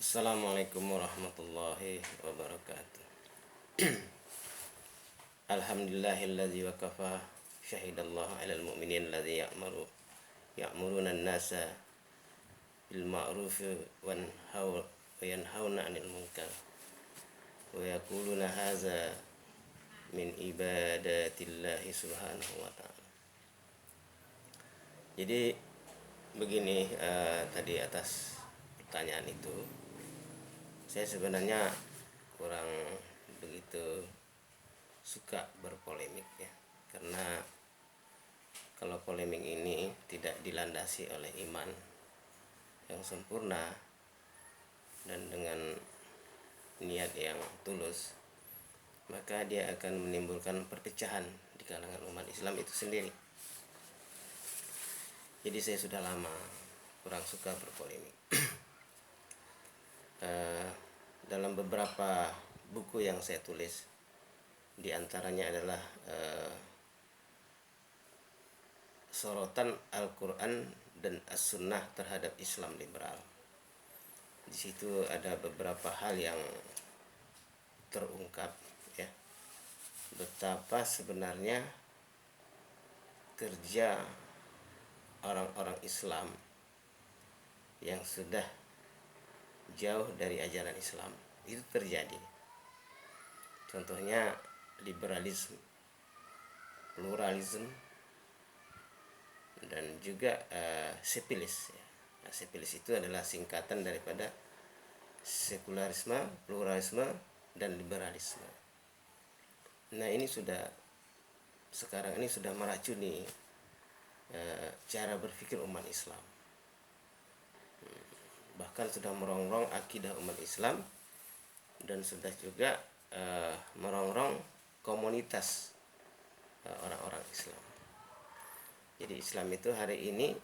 Assalamualaikum warahmatullahi wabarakatuh. Alhamdulillahilladzi wa kafa syahidallahu 'alal mu'minin alladzi ya'muruna an-nasa bil ma'ruf wa yanhauna 'anil munkar wa yaquluna hadza min ibadatillahi subhanahu wa ta'ala. Jadi begini, tadi atas pertanyaan itu saya sebenarnya kurang begitu suka berpolemik ya, karena kalau polemik ini tidak dilandasi oleh iman yang sempurna dan dengan niat yang tulus, maka dia akan menimbulkan perpecahan di kalangan umat Islam itu sendiri. Jadi saya sudah lama kurang suka berpolemik. Dalam beberapa buku yang saya tulis, di antaranya adalah sorotan Al-Quran dan As-Sunnah terhadap Islam liberal. Di situ ada beberapa hal yang terungkap ya, betapa sebenarnya kerja orang-orang Islam yang sudah jauh dari ajaran Islam itu terjadi. Contohnya liberalisme, pluralisme, dan juga sepilis ya. Nah, sepilis itu adalah singkatan daripada sekularisme, pluralisme, dan liberalisme. Nah, ini sekarang ini sudah meracuni cara berpikir umat Islam, bahkan sudah merongrong akidah umat Islam dan sudah juga merongrong komunitas orang-orang Islam. Jadi Islam itu hari ini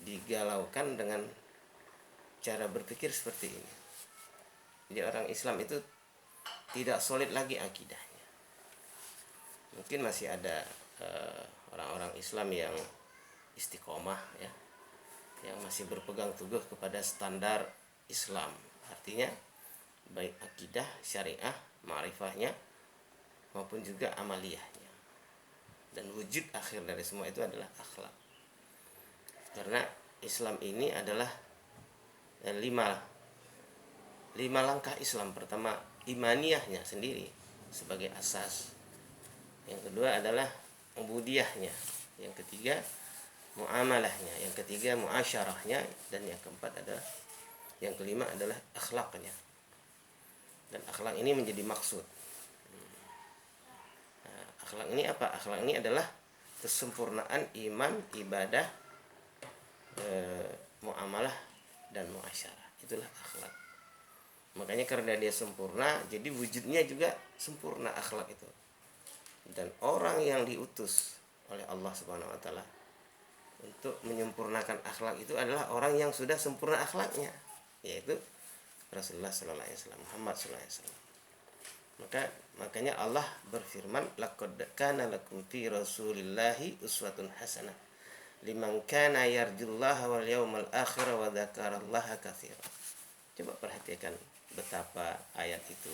digalaukan dengan cara berpikir seperti ini. Jadi orang Islam itu tidak solid lagi akidahnya. Mungkin masih ada orang-orang Islam yang istiqomah ya, yang masih berpegang teguh kepada standar Islam, artinya baik akidah, syariah, ma'rifahnya maupun juga amaliyahnya. Dan wujud akhir dari semua itu adalah akhlak. Karena Islam ini adalah lima langkah Islam. Pertama, imaniyahnya sendiri sebagai asas. Yang kedua adalah ubudiyahnya. Yang ketiga muamalahnya, yang ketiga muasyarahnya, dan yang keempat adalah, yang kelima adalah akhlaknya. Dan akhlak ini menjadi maksud. Nah, akhlak ini apa? Akhlak ini adalah kesempurnaan iman, ibadah, muamalah, dan muasyarah. Itulah akhlak. Makanya karena dia sempurna, jadi wujudnya juga sempurna akhlak itu. Dan orang yang diutus oleh Allah Subhanahu wa taala untuk menyempurnakan akhlak itu adalah orang yang sudah sempurna akhlaknya, yaitu Rasulullah sallallahu alaihi wasallam, Muhammad sallallahu alaihi wasallam. Makanya Allah berfirman, laqad kana lakum fi rasulillahi uswatun hasanah liman kana yarjullaha wal yawmal akhir wa dzakarallaha katsiran. Coba perhatikan betapa ayat itu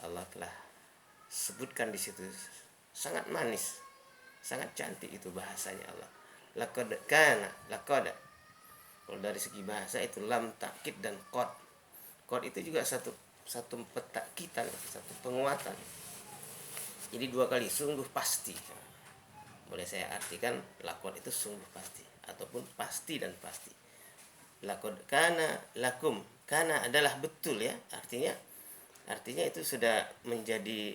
Allah telah sebutkan di situ, sangat manis, sangat cantik itu bahasanya Allah. Laqad kana, laqad. Kalau dari segi bahasa itu lam takkid dan qad. Qad itu juga satu petakitan, satu penguatan. Jadi dua kali, sungguh pasti. Boleh saya artikan laqad itu sungguh pasti ataupun pasti dan pasti. Laqad kana lakum, kana adalah betul ya, artinya itu sudah menjadi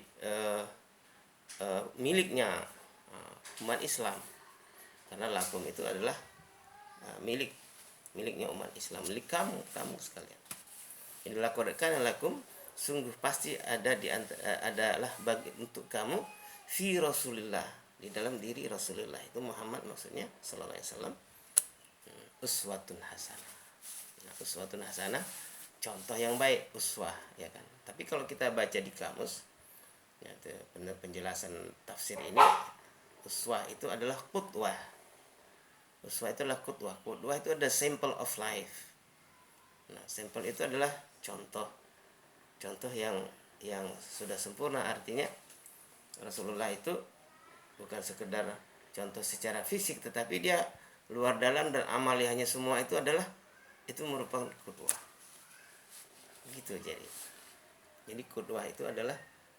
miliknya umat Islam, karena lakum itu adalah miliknya umat Islam, milik kamu sekalian. Jadi laqad kana lakum, sungguh pasti adalah bagi untuk kamu fi Rasulillah, di dalam diri Rasulullah itu Muhammad maksudnya sallallahu alaihi wasallam, uswatun hasanah. Nah, uswatun hasanah, contoh yang baik, uswah ya kan. Tapi kalau kita baca di kamus ya, penjelasan tafsir ini, uswah itu adalah qudwah. Uswah itu adalah qudwah. Qudwah itu ada sample of life. Nah, sampel itu adalah contoh yang sudah sempurna. Artinya Rasulullah itu bukan sekedar contoh secara fisik, tetapi dia luar dalam dan amaliyahnya semua itu merupakan qudwah. Gitu jadi qudwah itu adalah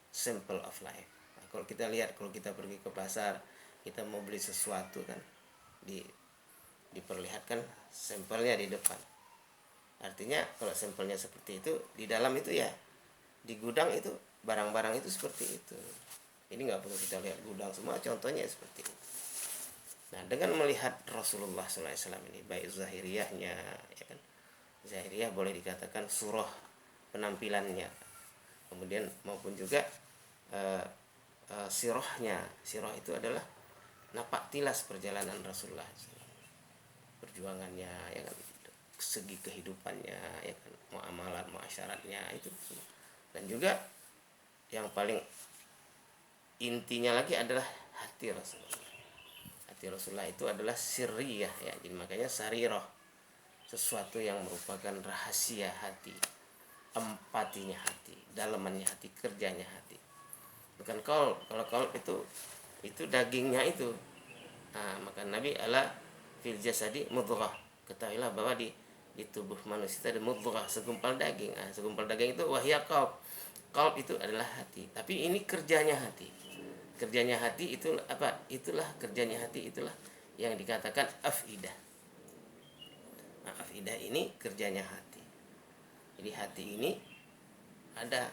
sample of life. Nah, kalau kita lihat, kalau kita pergi ke pasar, kita mau beli sesuatu kan, diperlihatkan sampelnya di depan. Artinya kalau sampelnya seperti itu, di dalam itu ya, di gudang itu barang-barang itu seperti itu. Ini nggak perlu kita lihat gudang semua, contohnya seperti itu. Nah, dengan melihat Rasulullah SAW ini, baik zahiriyahnya, ya kan, zahiriyah boleh dikatakan surah penampilannya, kemudian maupun juga sirahnya. Sirah itu adalah napak tilas perjalanan Rasulullah, perjuangannya, ya kan, segi kehidupannya, ya kan, muamalat, muasyaratnya itu. Dan juga yang paling intinya lagi adalah hati Rasulullah. Hati Rasulullah itu adalah sirriyah, ya, jadi makanya sarirah, sesuatu yang merupakan rahasia hati, empatinya hati, dalamannya hati, kerjanya hati. Bukan kalau qalb itu dagingnya itu. Nah, maka Nabi ala fil jasadi mudghah. Ketahuilah bahwa di tubuh manusia itu ada mudghah, segumpal daging. Nah, segumpal daging itu wahya qalb. Qalb itu adalah hati. Tapi ini kerjanya hati. Kerjanya hati itu apa? Itulah kerjanya hati, itulah yang dikatakan afidah. Nah, afidah ini kerjanya hati. Jadi hati ini ada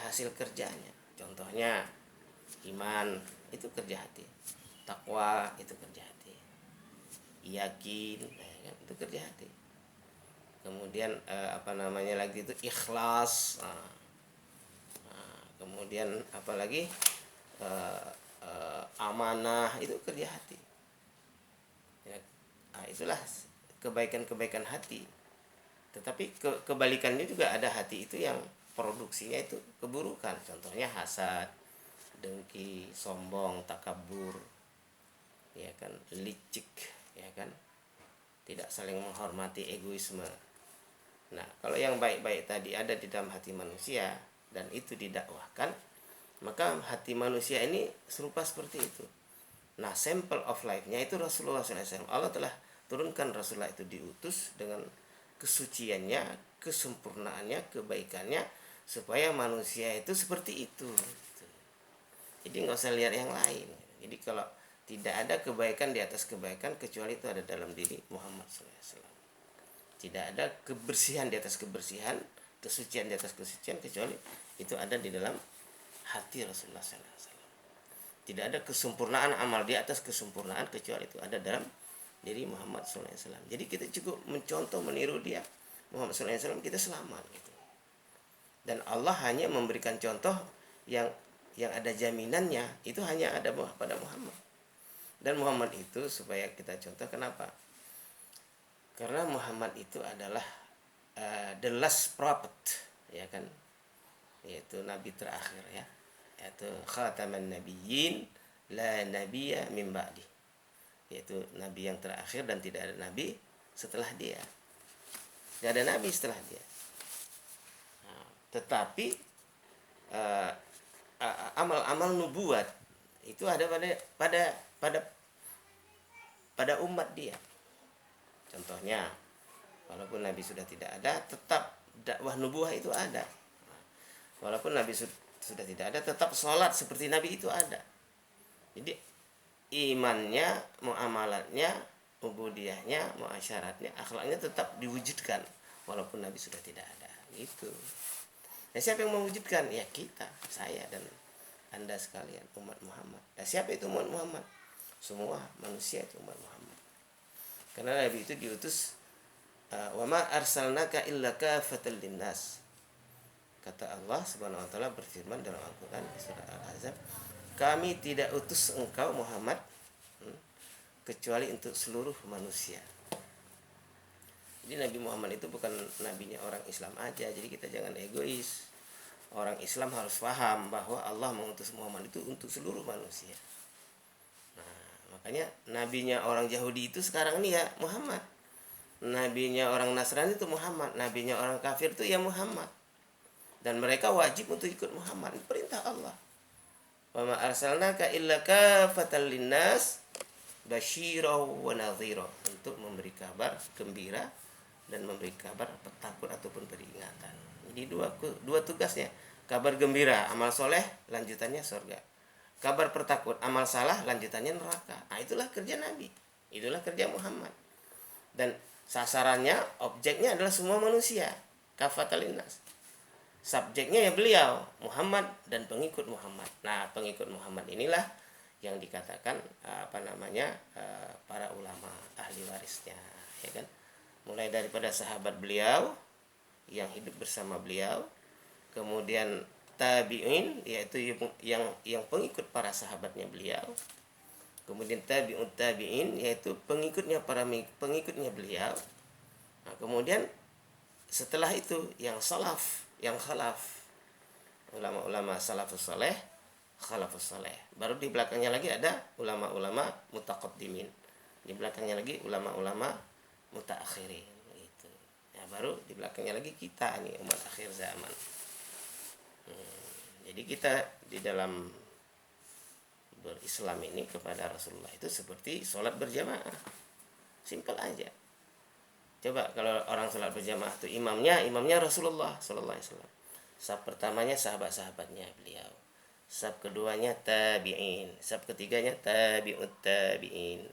hasil kerjanya. Contohnya iman itu kerja hati, takwa itu kerja hati, yakin, ya, itu kerja hati. Kemudian lagi itu ikhlas. Kemudian apalagi amanah, itu kerja hati. Ya, itulah kebaikan-kebaikan hati. Tetapi kebalikannya juga ada hati itu yang produksinya itu keburukan. Contohnya hasad, dengki, sombong, takabur, ya kan, licik, ya kan, tidak saling menghormati, egoisme. Nah, kalau yang baik-baik tadi ada di dalam hati manusia dan itu didakwahkan, maka hati manusia ini serupa seperti itu. Nah, sample of life-nya itu Rasulullah SAW. Allah telah turunkan Rasulullah itu diutus dengan kesuciannya, kesempurnaannya, kebaikannya, supaya manusia itu seperti itu. Jadi nggak usah lihat yang lain. Jadi kalau tidak ada kebaikan di atas kebaikan kecuali itu ada dalam diri Muhammad SAW. Tidak ada kebersihan di atas kebersihan, kesucian di atas kesucian kecuali itu ada di dalam hati Rasulullah SAW. Tidak ada kesempurnaan amal di atas kesempurnaan kecuali itu ada dalam diri Muhammad SAW. Jadi kita cukup mencontoh, meniru dia, Muhammad SAW, kita selamat gitu. Dan Allah hanya memberikan contoh yang ada jaminannya, itu hanya ada pada Muhammad. Dan Muhammad itu supaya kita contoh, kenapa? Karena Muhammad itu adalah the last prophet, ya kan, yaitu nabi terakhir, ya, yaitu khataman nabiyyin la nabiyya min ba'di, yaitu nabi yang terakhir dan tidak ada nabi setelah dia. Tidak ada nabi setelah dia. Nah, tetapi amal-amal nubuat itu ada pada umat dia. Contohnya, walaupun nabi sudah tidak ada, tetap dakwah nubuah itu ada. Walaupun nabi sudah tidak ada, tetap sholat seperti nabi itu ada. Jadi imannya, muamalatnya, ubudiyahnya, muasyaratnya, akhlaknya tetap diwujudkan walaupun nabi sudah tidak ada. Gitu. Nah, siapa yang mewujudkan? Ya kita, saya dan Anda sekalian, umat Muhammad. Nah, siapa itu umat Muhammad? Semua manusia itu umat Muhammad. Karena nabi itu diutus, wa ma arsalnaka illa kafatan linnas. Kata Allah Subhanahu wa taala berfirman dalam Al-Qur'an di surah Al-Ahzab, kami tidak utus engkau Muhammad kecuali untuk seluruh manusia. Jadi Nabi Muhammad itu bukan nabinya orang Islam aja. Jadi kita jangan egois. Orang Islam harus paham bahwa Allah mengutus Muhammad itu untuk seluruh manusia. Nah, makanya nabinya orang Yahudi itu sekarang ini ya Muhammad. Nabinya orang Nasrani itu Muhammad, nabinya orang kafir itu ya Muhammad. Dan mereka wajib untuk ikut Muhammad, perintah Allah. Wa ma arsalnaka illa kafatan linnas basyira wa nadhira, untuk memberi kabar gembira dan memberi kabar petakut ataupun peringatan. Jadi dua tugasnya. Kabar gembira amal soleh, lanjutannya surga. Kabar pertakut amal salah, lanjutannya neraka. Nah, itulah kerja Nabi, itulah kerja Muhammad. Dan sasarannya, objeknya adalah semua manusia, kafatal linnas. Subjeknya ya beliau Muhammad dan pengikut Muhammad. Nah, pengikut Muhammad inilah yang dikatakan para ulama ahli warisnya, ya kan? Mulai daripada sahabat beliau yang hidup bersama beliau, kemudian tabi'in, yaitu yang pengikut para sahabatnya beliau, kemudian tabi'ut tabi'in, yaitu pengikutnya pengikutnya beliau. Nah, kemudian setelah itu yang salaf, yang khalaf, ulama-ulama salafus saleh, khalafus saleh. Baru di belakangnya lagi ada ulama-ulama mutaqaddimin, di belakangnya lagi ulama-ulama mutaakhirin gitu. Ya, baru di belakangnya lagi kita nih, umat akhir zaman. Jadi kita di dalam berislam ini kepada Rasulullah itu seperti sholat berjamaah, simpel aja. Coba kalau orang sholat berjamaah itu imamnya Rasulullah Sallallahu Alaihi Wasallam. Saf pertamanya sahabat-sahabatnya beliau, saf keduanya tabi'in, saf ketiganya tabi'ut tabi'in,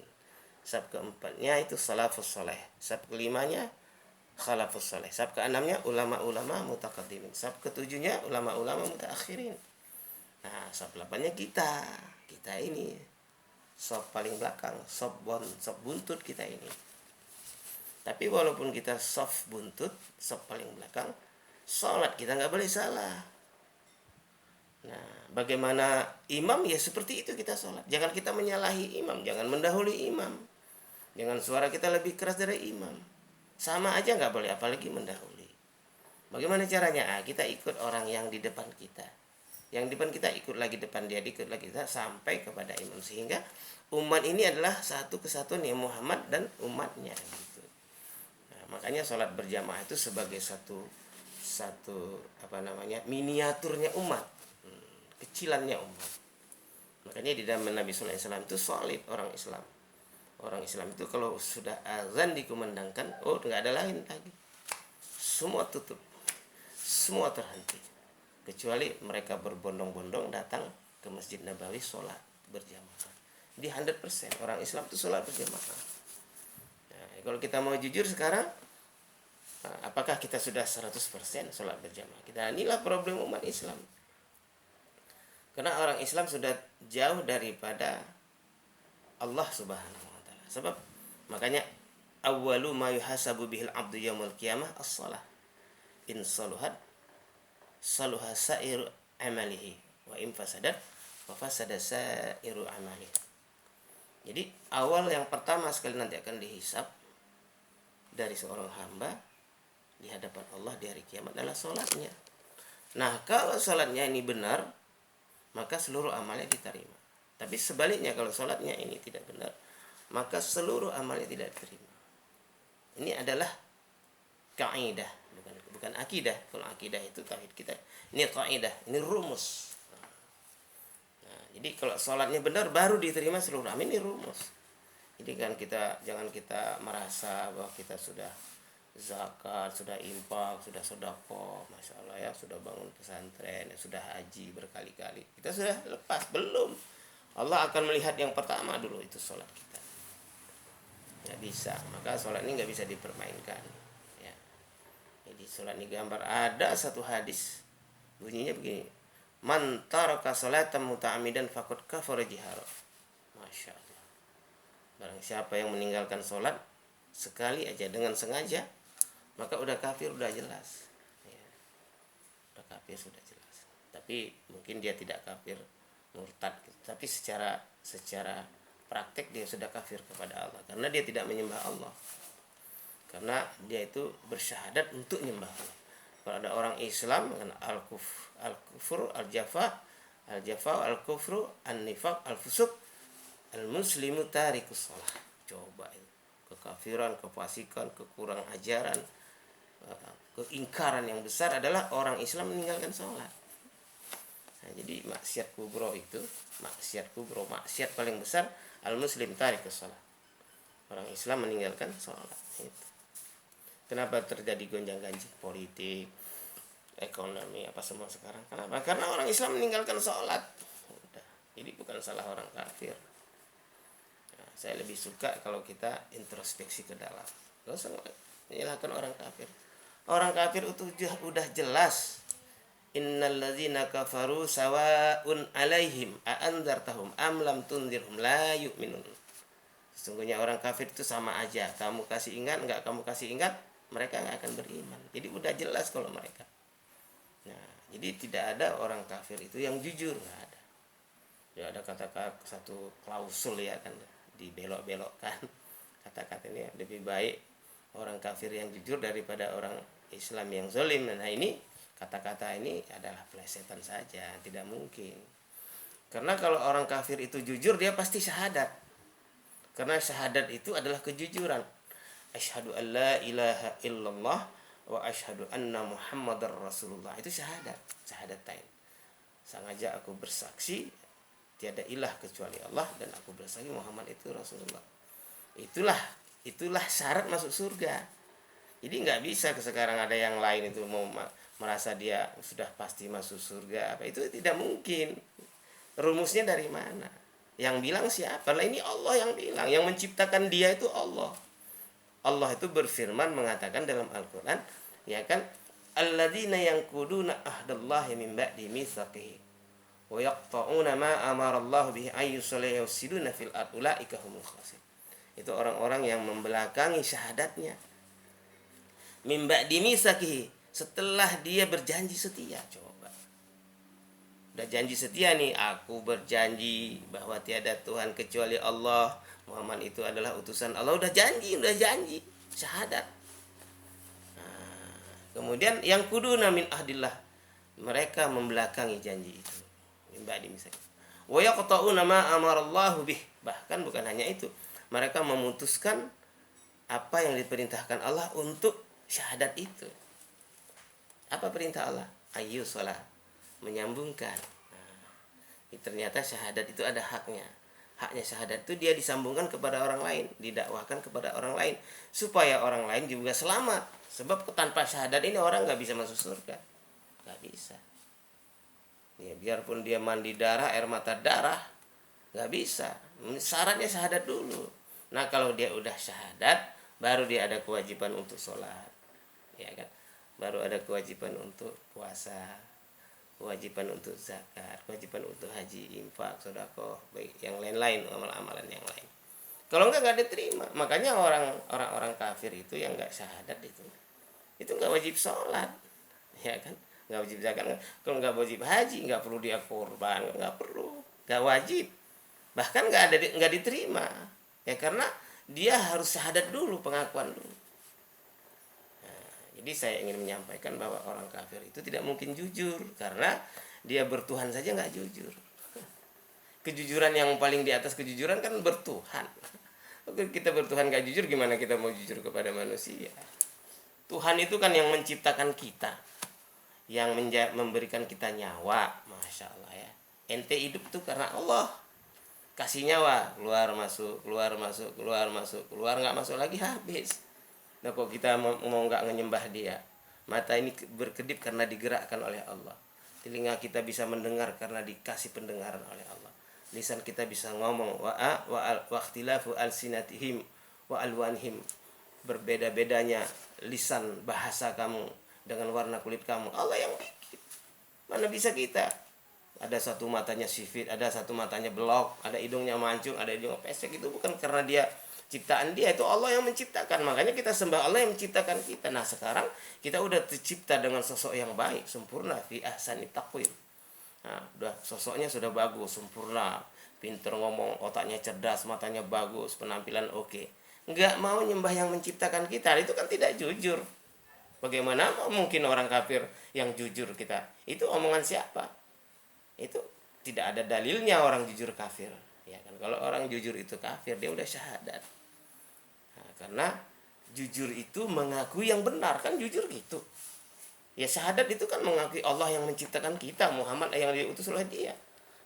saf keempatnya itu salafus saleh, saf kelimanya khalafus saleh, saf keenamnya ulama-ulama mutaqaddimin, saf ketujuhnya ulama-ulama mutaakhirin. Nah, saf 8-nya kita ini saf paling belakang, saf buntut kita ini. Tapi walaupun kita saf buntut, saf paling belakang, sholat kita nggak boleh salah. Nah, bagaimana imam, ya seperti itu kita sholat. Jangan kita menyalahi imam, jangan mendahului imam, jangan suara kita lebih keras dari imam. Sama aja nggak boleh, apalagi mendahului. Bagaimana caranya? Kita ikut orang yang di depan kita. Yang di depan kita ikut lagi depan dia, ikut lagi kita sampai kepada imam, sehingga umat ini adalah satu kesatuan ya, Muhammad dan umatnya gitu. Nah, makanya sholat berjamaah itu sebagai satu miniaturnya umat, kecilannya umat. Makanya di dalam Nabi Sallallahu Alaihi Wasallam itu solid orang Islam. Orang Islam itu kalau sudah azan dikumandangkan, nggak ada lain lagi. Semua tutup, semua terhenti. Kecuali mereka berbondong-bondong datang ke Masjid Nabawi sholat berjamaah. Di 100% orang Islam itu sholat berjamaah. Nah, kalau kita mau jujur sekarang, apakah kita sudah 100% sholat berjamaah? Inilah problem umat Islam. Karena orang Islam sudah jauh daripada Allah Subhanahu wa taala. Sebab makanya awwalu ma yuhasabu bihil abdu yaumil qiyamah as-shalah. In saluhat saluha sa'iru amalihi wa in fasadat wa fasada sa'iru amalihi. Jadi awal yang pertama sekali nanti akan dihisab dari seorang hamba di hadapan Allah di hari kiamat adalah sholatnya. Nah, kalau sholatnya ini benar, maka seluruh amalnya diterima. Tapi sebaliknya, kalau sholatnya ini tidak benar, maka seluruh amalnya tidak diterima. Ini adalah kaidah, bukan akidah. Kalau akidah itu tauhid kita. Ini kaidah, ini rumus. Nah, jadi kalau sholatnya benar baru diterima seluruh amal, ini rumus. Jadi kan jangan kita merasa bahwa kita sudah zakat, sudah infak, sudah sedekah, masya Allah ya, sudah bangun pesantren, sudah haji berkali-kali. Kita sudah lepas, belum. Allah akan melihat yang pertama dulu, itu sholat kita. Nggak bisa, maka sholat ini nggak bisa dipermainkan. Ya. Jadi sholat ini gambar. Ada satu hadis bunyinya begini: man taraka sholatan muta'ammidan faqad kafara jihara. Masya Allah. Barang siapa yang meninggalkan sholat sekali aja dengan sengaja, maka udah kafir, udah jelas ya. Udah kafir sudah jelas. Tapi mungkin dia tidak kafir murtad, tapi secara praktek dia sudah kafir kepada Allah, karena dia tidak menyembah Allah, karena dia itu bersyahadat untuk menyembah Allah. Kalau ada orang Islam dengan al-kufur, al-jafa, al-kufru, an-nifaq, al-fusuq, al-muslimu tarikus shalah. Coba itu kekafiran, kefasikan, kekurangan ajaran, keingkaran yang besar adalah orang Islam meninggalkan sholat. Nah, jadi maksiat kubro itu, maksiat paling besar al-muslim tarikus sholat. Orang Islam meninggalkan sholat. Itu. Kenapa terjadi gonjang-ganjing politik, ekonomi, apa semua sekarang? Kenapa? Karena orang Islam meninggalkan sholat. Udah. Jadi bukan salah orang kafir. Nah, saya lebih suka kalau kita introspeksi ke dalam. Gak usah menyalahkan orang kafir. Orang kafir itu udah jelas. Innal ladzina kafaru sawaun alaihim a'andzartahum am lam tunzirhum la yu'minun. Sesungguhnya orang kafir itu sama aja. Kamu kasih ingat, enggak kamu kasih ingat, mereka enggak akan beriman. Jadi udah jelas kalau mereka. Nah, jadi tidak ada orang kafir itu yang jujur, enggak ada. Ya ada kata-kata satu klausul ya kan, dibelok-belokkan. Kata-kata ini lebih baik orang kafir yang jujur daripada orang Islam yang zalim. Nah, ini kata-kata ini adalah plesetan saja, tidak mungkin. Karena kalau orang kafir itu jujur, dia pasti syahadat. Karena syahadat itu adalah kejujuran. Asyhadu an la ilaha illallah wa asyhadu anna muhammadar rasulullah. Itu syahadat, syahadatain. Sengaja aku bersaksi tiada ilah kecuali Allah dan aku bersaksi Muhammad itu Rasulullah. Itulah syarat masuk surga. Jadi nggak bisa sekarang ada yang lain itu mau merasa dia sudah pasti masuk surga apa itu tidak mungkin. Rumusnya dari mana? Yang bilang siapa? Lah ini Allah yang bilang, yang menciptakan dia itu Allah. Allah itu berfirman mengatakan dalam Al-Qur'an, ya kan? Alladzina yanquduna ahdallahi min ba'di mitsaqihi wa yaqta'una ma amara Allah bihi ayyusalla yusiduna fil ard ulaika humul khasirun. Itu orang-orang yang membelakangi syahadatnya. Min ba'di mitsaqihi, setelah dia berjanji setia. Coba udah janji setia nih, aku berjanji bahwa tiada Tuhan kecuali Allah, Muhammad itu adalah utusan Allah. Udah janji syahadat. Nah, kemudian yang kuduna min ahdillah, mereka membelakangi janji itu. Min ba'di mitsaqihi wa yaqta'una ma amarallahu bih, bahkan bukan hanya itu, mereka memutuskan apa yang diperintahkan Allah untuk syahadat itu. Apa perintah Allah? Ayu sholat, menyambungkan. Nah, ternyata syahadat itu ada haknya. Haknya syahadat itu dia disambungkan kepada orang lain, didakwahkan kepada orang lain, supaya orang lain juga selamat. Sebab tanpa syahadat ini orang nggak bisa masuk surga, nggak bisa. Ya, biarpun dia mandi darah, air mata darah, nggak bisa. Syaratnya syahadat dulu. Nah kalau dia udah syahadat, baru dia ada kewajiban untuk sholat, ya kan? Baru ada kewajiban untuk puasa, kewajiban untuk zakat, kewajiban untuk haji, infak, sedekah, baik yang lain-lain, amalan-amalan yang lain. Kalau enggak diterima. Makanya orang kafir itu yang enggak syahadat itu enggak wajib sholat, ya kan? Enggak wajib zakat, kalau enggak wajib haji, enggak perlu dia korban, enggak perlu, enggak wajib, bahkan enggak diterima, ya karena dia harus syahadat dulu, pengakuan dulu. Jadi saya ingin menyampaikan bahwa orang kafir itu tidak mungkin jujur, karena dia bertuhan saja nggak jujur. Kejujuran yang paling di atas kejujuran kan bertuhan. Oke, kita bertuhan nggak jujur, gimana kita mau jujur kepada manusia? Tuhan itu kan yang menciptakan kita, yang memberikan kita nyawa, masya Allah ya. Ente hidup tuh karena Allah kasih nyawa, keluar masuk, nggak masuk lagi habis. Nah kok kita mau nggak menyembah dia? Mata ini berkedip karena digerakkan oleh Allah. Telinga kita bisa mendengar karena dikasih pendengaran oleh Allah. Lisan kita bisa ngomong wa ikhtilafu alsinatihim wa alwanhim. Berbeda-bedanya lisan bahasa kamu dengan warna kulit kamu. Allah yang bikin. Mana bisa kita? Ada satu matanya sifit, ada satu matanya belok, ada hidungnya mancung, ada hidungnya pesek. Itu bukan karena dia ciptaan dia, itu Allah yang menciptakan. Makanya kita sembah Allah yang menciptakan kita. Nah sekarang kita udah tercipta dengan sosok yang baik, sempurna, fi ahsani taqwim. Nah udah sosoknya sudah bagus, sempurna, pinter ngomong, otaknya cerdas, matanya bagus, penampilan oke. Nggak mau nyembah yang menciptakan kita, itu kan tidak jujur. Bagaimana mungkin orang kafir yang jujur kita? Itu omongan siapa? Itu tidak ada dalilnya orang jujur kafir, ya kan? Kalau orang jujur itu kafir, dia udah syahadat. Nah, Karena jujur itu mengakui yang benar, kan jujur gitu. Ya syahadat itu kan mengakui Allah yang menciptakan kita, Muhammad yang diutus oleh dia.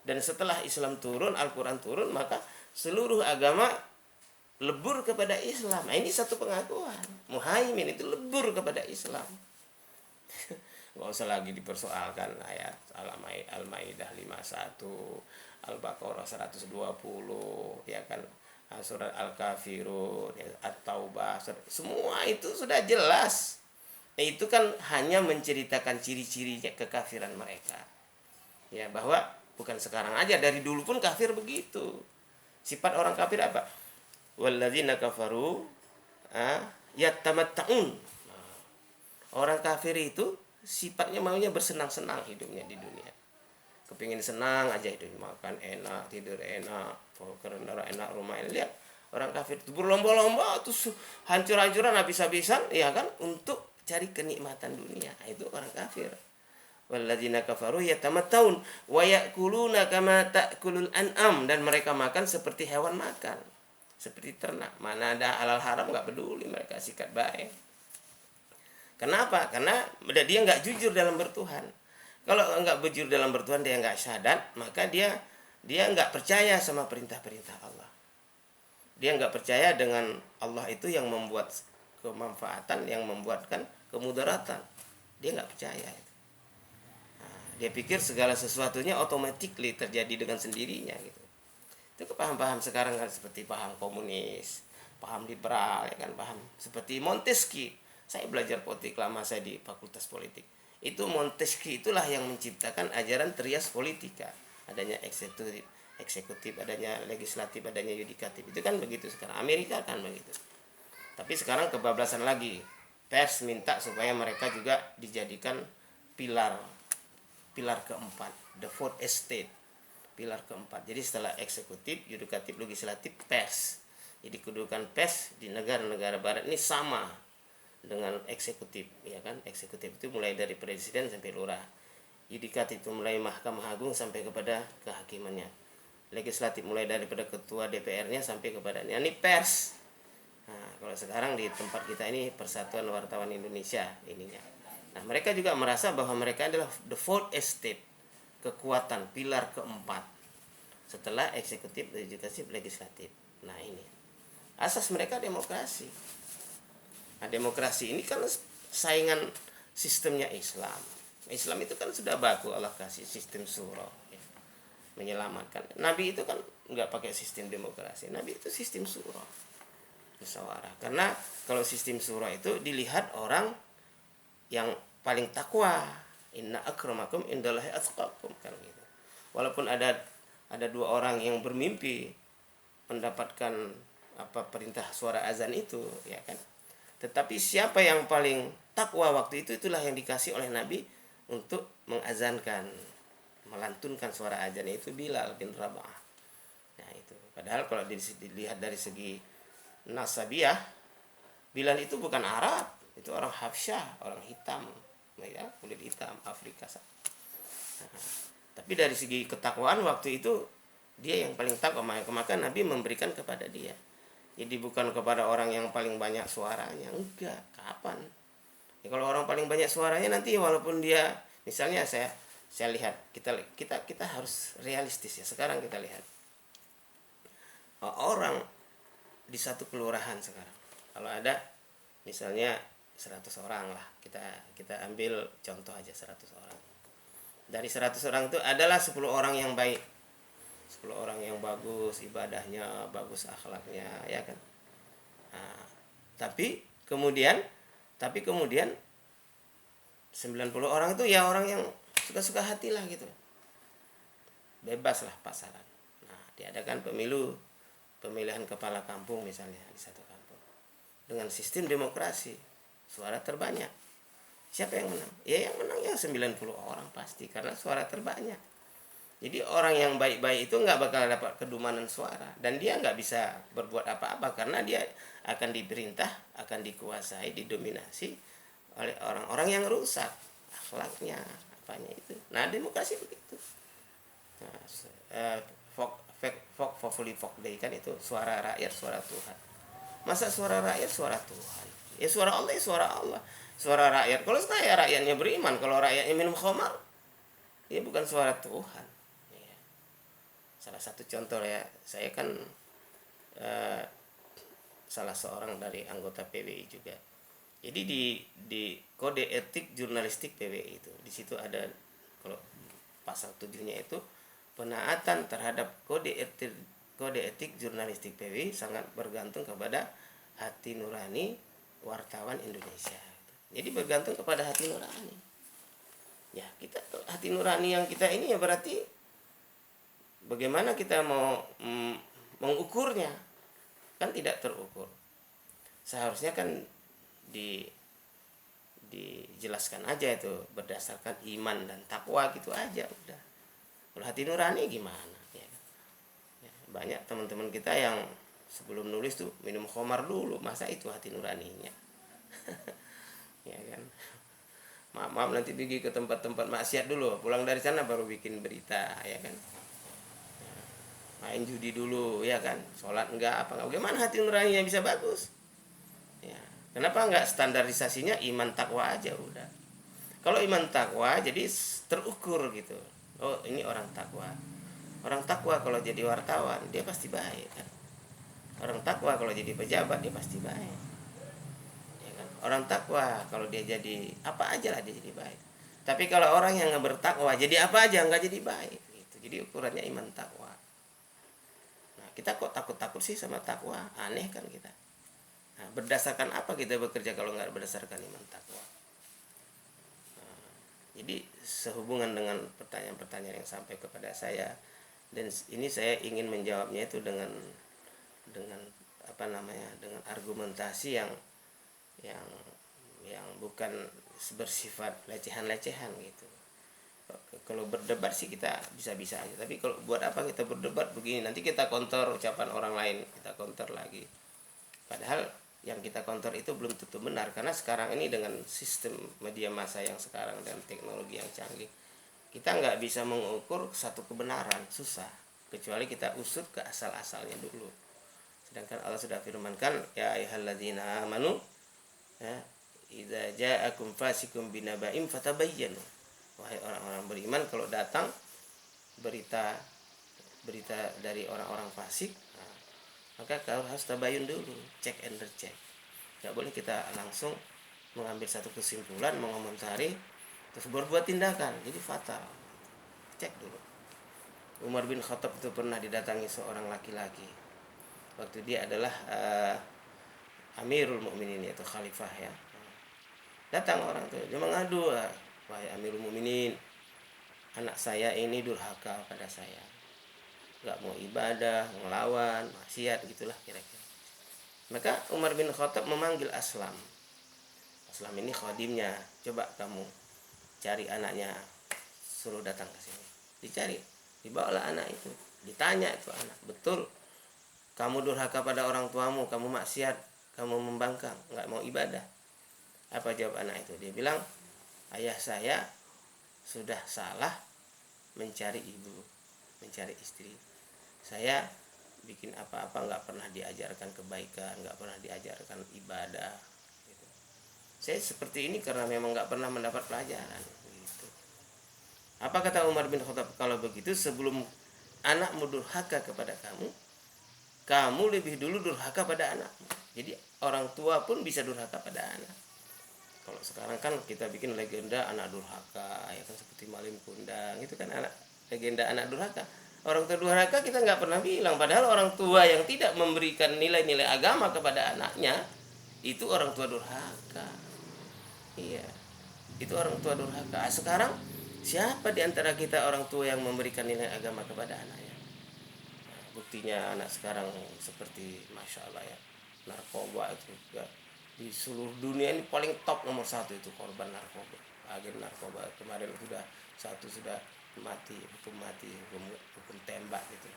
Dan setelah Islam turun, Al-Quran turun, maka seluruh agama lebur kepada Islam. Nah, ini satu pengakuan. Muhaimin itu lebur kepada Islam. Nggak usah lagi dipersoalkan ayat Al-Maidah 51, Al-Baqarah 120, ya kan, surat Al-Kafirun, At-Taubah, semua itu sudah jelas. Itu kan hanya menceritakan ciri-ciri kekafiran mereka. Ya, bahwa bukan sekarang aja, dari dulu pun kafir begitu. Sifat orang kafir apa? Walladzina kafaru yatamatta'un. Orang kafir itu sifatnya maunya bersenang-senang hidupnya di dunia. Kepingin senang aja hidupnya, makan enak, tidur enak, kendaraan enak, rumah enak. Lihat orang kafir itu berlomba-lomba terus hancur-hancuran habis-habisan, ya kan, untuk cari kenikmatan dunia. Itu orang kafir. Walladzina kafaru yatamatta'un wa ya'kuluna kama ta'kulul an'am, dan mereka makan seperti hewan makan, seperti ternak. Mana ada halal haram nggak peduli, mereka sikat baik. Kenapa? Karena dia nggak jujur dalam bertuhan. Kalau nggak jujur dalam bertuhan, dia nggak syahadat, maka dia nggak percaya sama perintah-perintah Allah. Dia nggak percaya dengan Allah itu yang membuat kemanfaatan, yang membuatkan kemudaratan. Dia nggak percaya. Dia pikir segala sesuatunya automatically terjadi dengan sendirinya gitu. Itu paham-paham sekarang kan seperti paham komunis, paham liberal, ya kan, paham seperti Montesquieu. Saya belajar politik lama, saya di Fakultas Politik. Itu Montesquieu itulah yang menciptakan ajaran trias politika. Adanya eksekutif, adanya legislatif, adanya yudikatif. Itu kan begitu sekarang. Amerika kan begitu. Tapi sekarang kebablasan lagi. Pers minta supaya mereka juga dijadikan pilar keempat, the fourth estate, pilar keempat. Jadi setelah eksekutif, yudikatif, legislatif, pers. Jadi kedudukan pers di negara-negara barat ini sama dengan eksekutif, ya kan. Eksekutif itu mulai dari presiden sampai lurah. Yudikatif itu mulai Mahkamah Agung sampai kepada kehakimannya. Legislatif mulai daripada ketua DPR-nya sampai kepada ini pers. Nah, kalau sekarang di tempat kita ini Persatuan Wartawan Indonesia ininya. Nah, mereka juga merasa bahwa mereka adalah the fourth estate, kekuatan pilar keempat setelah eksekutif, yudikatif, legislatif. Nah, ini asas mereka demokrasi. Nah, demokrasi ini kan saingan sistemnya Islam. Islam itu kan sudah baku, Allah kasih sistem syura, ya, menyelamatkan. Nabi itu kan nggak pakai sistem demokrasi. Nabi itu sistem syura, musyawarah. Karena kalau sistem syura itu dilihat orang yang paling takwa. Inna akramakum indallahi atqakum, kan gitu. Walaupun ada dua orang yang bermimpi mendapatkan perintah suara azan itu, ya kan. Tetapi siapa yang paling takwa waktu itu, itulah yang dikasih oleh Nabi untuk mengazankan, melantunkan suara azan, itu Bilal bin Rabah. Nah, itu. Padahal kalau dilihat dari segi nasabiah, Bilal itu bukan Arab, itu orang Habsyah, orang hitam, ya, kulit hitam, Afrika. Nah, tapi dari segi ketakwaan waktu itu dia yang paling takwa, maka Nabi memberikan kepada dia. Jadi bukan kepada orang yang paling banyak suaranya, enggak. Kapan? Ya, kalau orang paling banyak suaranya nanti walaupun dia, misalnya saya lihat, kita harus realistis ya. Sekarang kita lihat orang di satu kelurahan sekarang, kalau ada misalnya 100 orang lah, kita ambil contoh aja 100 orang. Dari 100 orang itu adalah 10 orang yang baik, 10 orang yang bagus ibadahnya, bagus akhlaknya, ya kan. Nah, tapi kemudian 90 orang itu ya orang yang suka-suka hati lah gitu, bebas lah pasaran. Nah, diadakan pemilihan kepala kampung misalnya di satu kampung dengan sistem demokrasi, suara terbanyak. Siapa yang menang? Ya yang menang ya 90 orang pasti, karena suara terbanyak. Jadi orang yang baik-baik itu nggak bakal dapat kedumanan suara, dan dia nggak bisa berbuat apa-apa karena dia akan diperintah, akan dikuasai, didominasi oleh orang-orang yang rusak akhlaknya, apanya itu. Nah, demokrasi begitu. Nah, Vok Populi Vok Dei kan itu suara rakyat, suara Tuhan. Masa suara rakyat suara Tuhan? Ya suara Allah ya suara Allah. Suara rakyat, kalau saya rakyatnya beriman, kalau rakyatnya minum khamar, ya bukan suara Tuhan. Ya. Salah satu contoh ya, saya kan salah seorang dari anggota PBI juga. Jadi di kode etik jurnalistik PBI itu, di situ ada, kalau pasal 7-nya itu, penaatan terhadap kode etik jurnalistik PBI sangat bergantung kepada hati nurani wartawan Indonesia. Jadi bergantung kepada hati nurani. Ya, kita hati nurani yang kita ini ya berarti bagaimana kita mau mengukurnya? Kan tidak terukur. Seharusnya kan dijelaskan aja itu berdasarkan iman dan takwa gitu aja udah. Kalau hati nurani gimana ya, ya banyak teman-teman kita yang sebelum nulis tuh minum khamar dulu, masa itu hati nuraninya? Ya kan, maaf nanti pergi ke tempat-tempat maksiat dulu, pulang dari sana baru bikin berita, ya kan, main judi dulu, ya kan, sholat enggak apa enggak, bagaimana hati nuraninya bisa bagus? Ya, kenapa enggak standarisasinya iman takwa aja udah? Kalau iman takwa jadi terukur gitu. Oh, ini orang takwa. Orang takwa kalau jadi wartawan dia pasti baik kan. Orang takwa kalau jadi pejabat dia pasti baik. Ya kan? Orang takwa kalau dia jadi apa aja lah dia jadi baik. Tapi kalau orang yang nggak bertakwa jadi apa aja nggak jadi baik. Gitu. Jadi ukurannya iman takwa. Nah, kita kok takut-takut sih sama takwa? Aneh kan kita. Nah, berdasarkan apa kita bekerja kalau nggak berdasarkan iman takwa? Jadi sehubungan dengan pertanyaan-pertanyaan yang sampai kepada saya, dan ini saya ingin menjawabnya itu dengan apa namanya, dengan argumentasi yang bukan bersifat lecehan-lecehan gitu. Kalau berdebat sih kita bisa-bisa aja, tapi kalau buat apa kita berdebat begini, nanti kita counter ucapan orang lain, kita counter lagi. Padahal yang kita counter itu belum tentu benar, karena sekarang ini dengan sistem media massa yang sekarang dan teknologi yang canggih, kita nggak bisa mengukur satu kebenaran, susah, kecuali kita usut ke asal-asalnya dulu. Sedangkan Allah sudah firmankan, ya ayyuhalladzina amanu, ya, idza ja'akum fasikum binaba'in fatabayyanu. Wahai orang-orang beriman, kalau datang berita dari orang-orang fasik, maka kau harus tabayun dulu, check and recheck. Gak boleh kita langsung mengambil satu kesimpulan, mengomentari, terus berbuat tindakan, jadi fatal. Cek dulu. Umar bin Khattab itu pernah didatangi seorang laki-laki. Waktu dia adalah Amirul Mukminin, yaitu khalifah ya. Datang orang itu, dia mengadu, wahai Amirul Mukminin, anak saya ini durhaka pada saya. Gak mau ibadah, ngelawan, maksiat gitulah kira-kira. Maka Umar bin Khattab memanggil Aslam. Aslam ini khadimnya, coba kamu cari anaknya, suruh datang ke sini. Dicari, dibawalah anak itu. Ditanya itu anak, betul kamu durhaka pada orang tuamu, kamu maksiat, kamu membangkang, gak mau ibadah? Apa jawab anak itu? Dia bilang, ayah saya sudah salah mencari ibu, mencari istri. Saya bikin apa-apa nggak pernah diajarkan kebaikan, nggak pernah diajarkan ibadah gitu. Saya seperti ini karena memang nggak pernah mendapat pelajaran gitu. Apa kata Umar bin Khattab? Kalau begitu sebelum anakmu durhaka kepada kamu, kamu lebih dulu durhaka pada anakmu. Jadi orang tua pun bisa durhaka pada anak. Kalau sekarang kan kita bikin legenda anak durhaka, ya kan, seperti Malim Kundang itu kan anak, legenda anak durhaka. Orang tua durhaka kita nggak pernah bilang, padahal orang tua yang tidak memberikan nilai-nilai agama kepada anaknya itu orang tua durhaka. Iya, itu orang tua durhaka. Sekarang siapa di antara kita orang tua yang memberikan nilai agama kepada anaknya? Nah, buktinya anak sekarang seperti masya Allah ya, narkoba itu juga di seluruh dunia ini paling top nomor 1 itu korban narkoba, agen narkoba. Kemarin sudah mati, hukum tembak gitu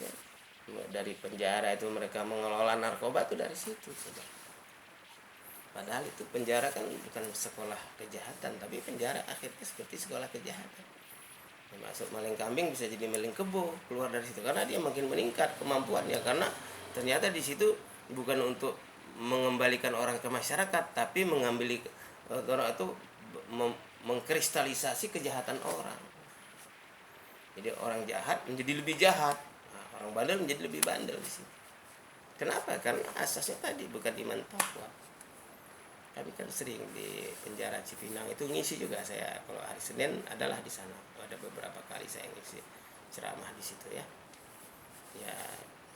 ya. Dari penjara itu mereka mengelola narkoba itu dari situ sudah. Padahal itu penjara kan bukan sekolah kejahatan, tapi penjara akhirnya seperti sekolah kejahatan. Masuk maling kambing bisa jadi maling kebo, keluar dari situ karena dia makin meningkat kemampuannya, karena ternyata di situ bukan untuk mengembalikan orang ke masyarakat, tapi mengambil orang itu mengkristalisasi kejahatan orang. Jadi orang jahat menjadi lebih jahat, orang bandel menjadi lebih bandel di sini. Kenapa? Karena asasnya tadi bukan iman takwa. Kami kan sering di penjara Cipinang itu ngisi juga saya. Kalau hari Senin adalah di sana. Ada beberapa kali saya ngisi ceramah di situ ya. Ya,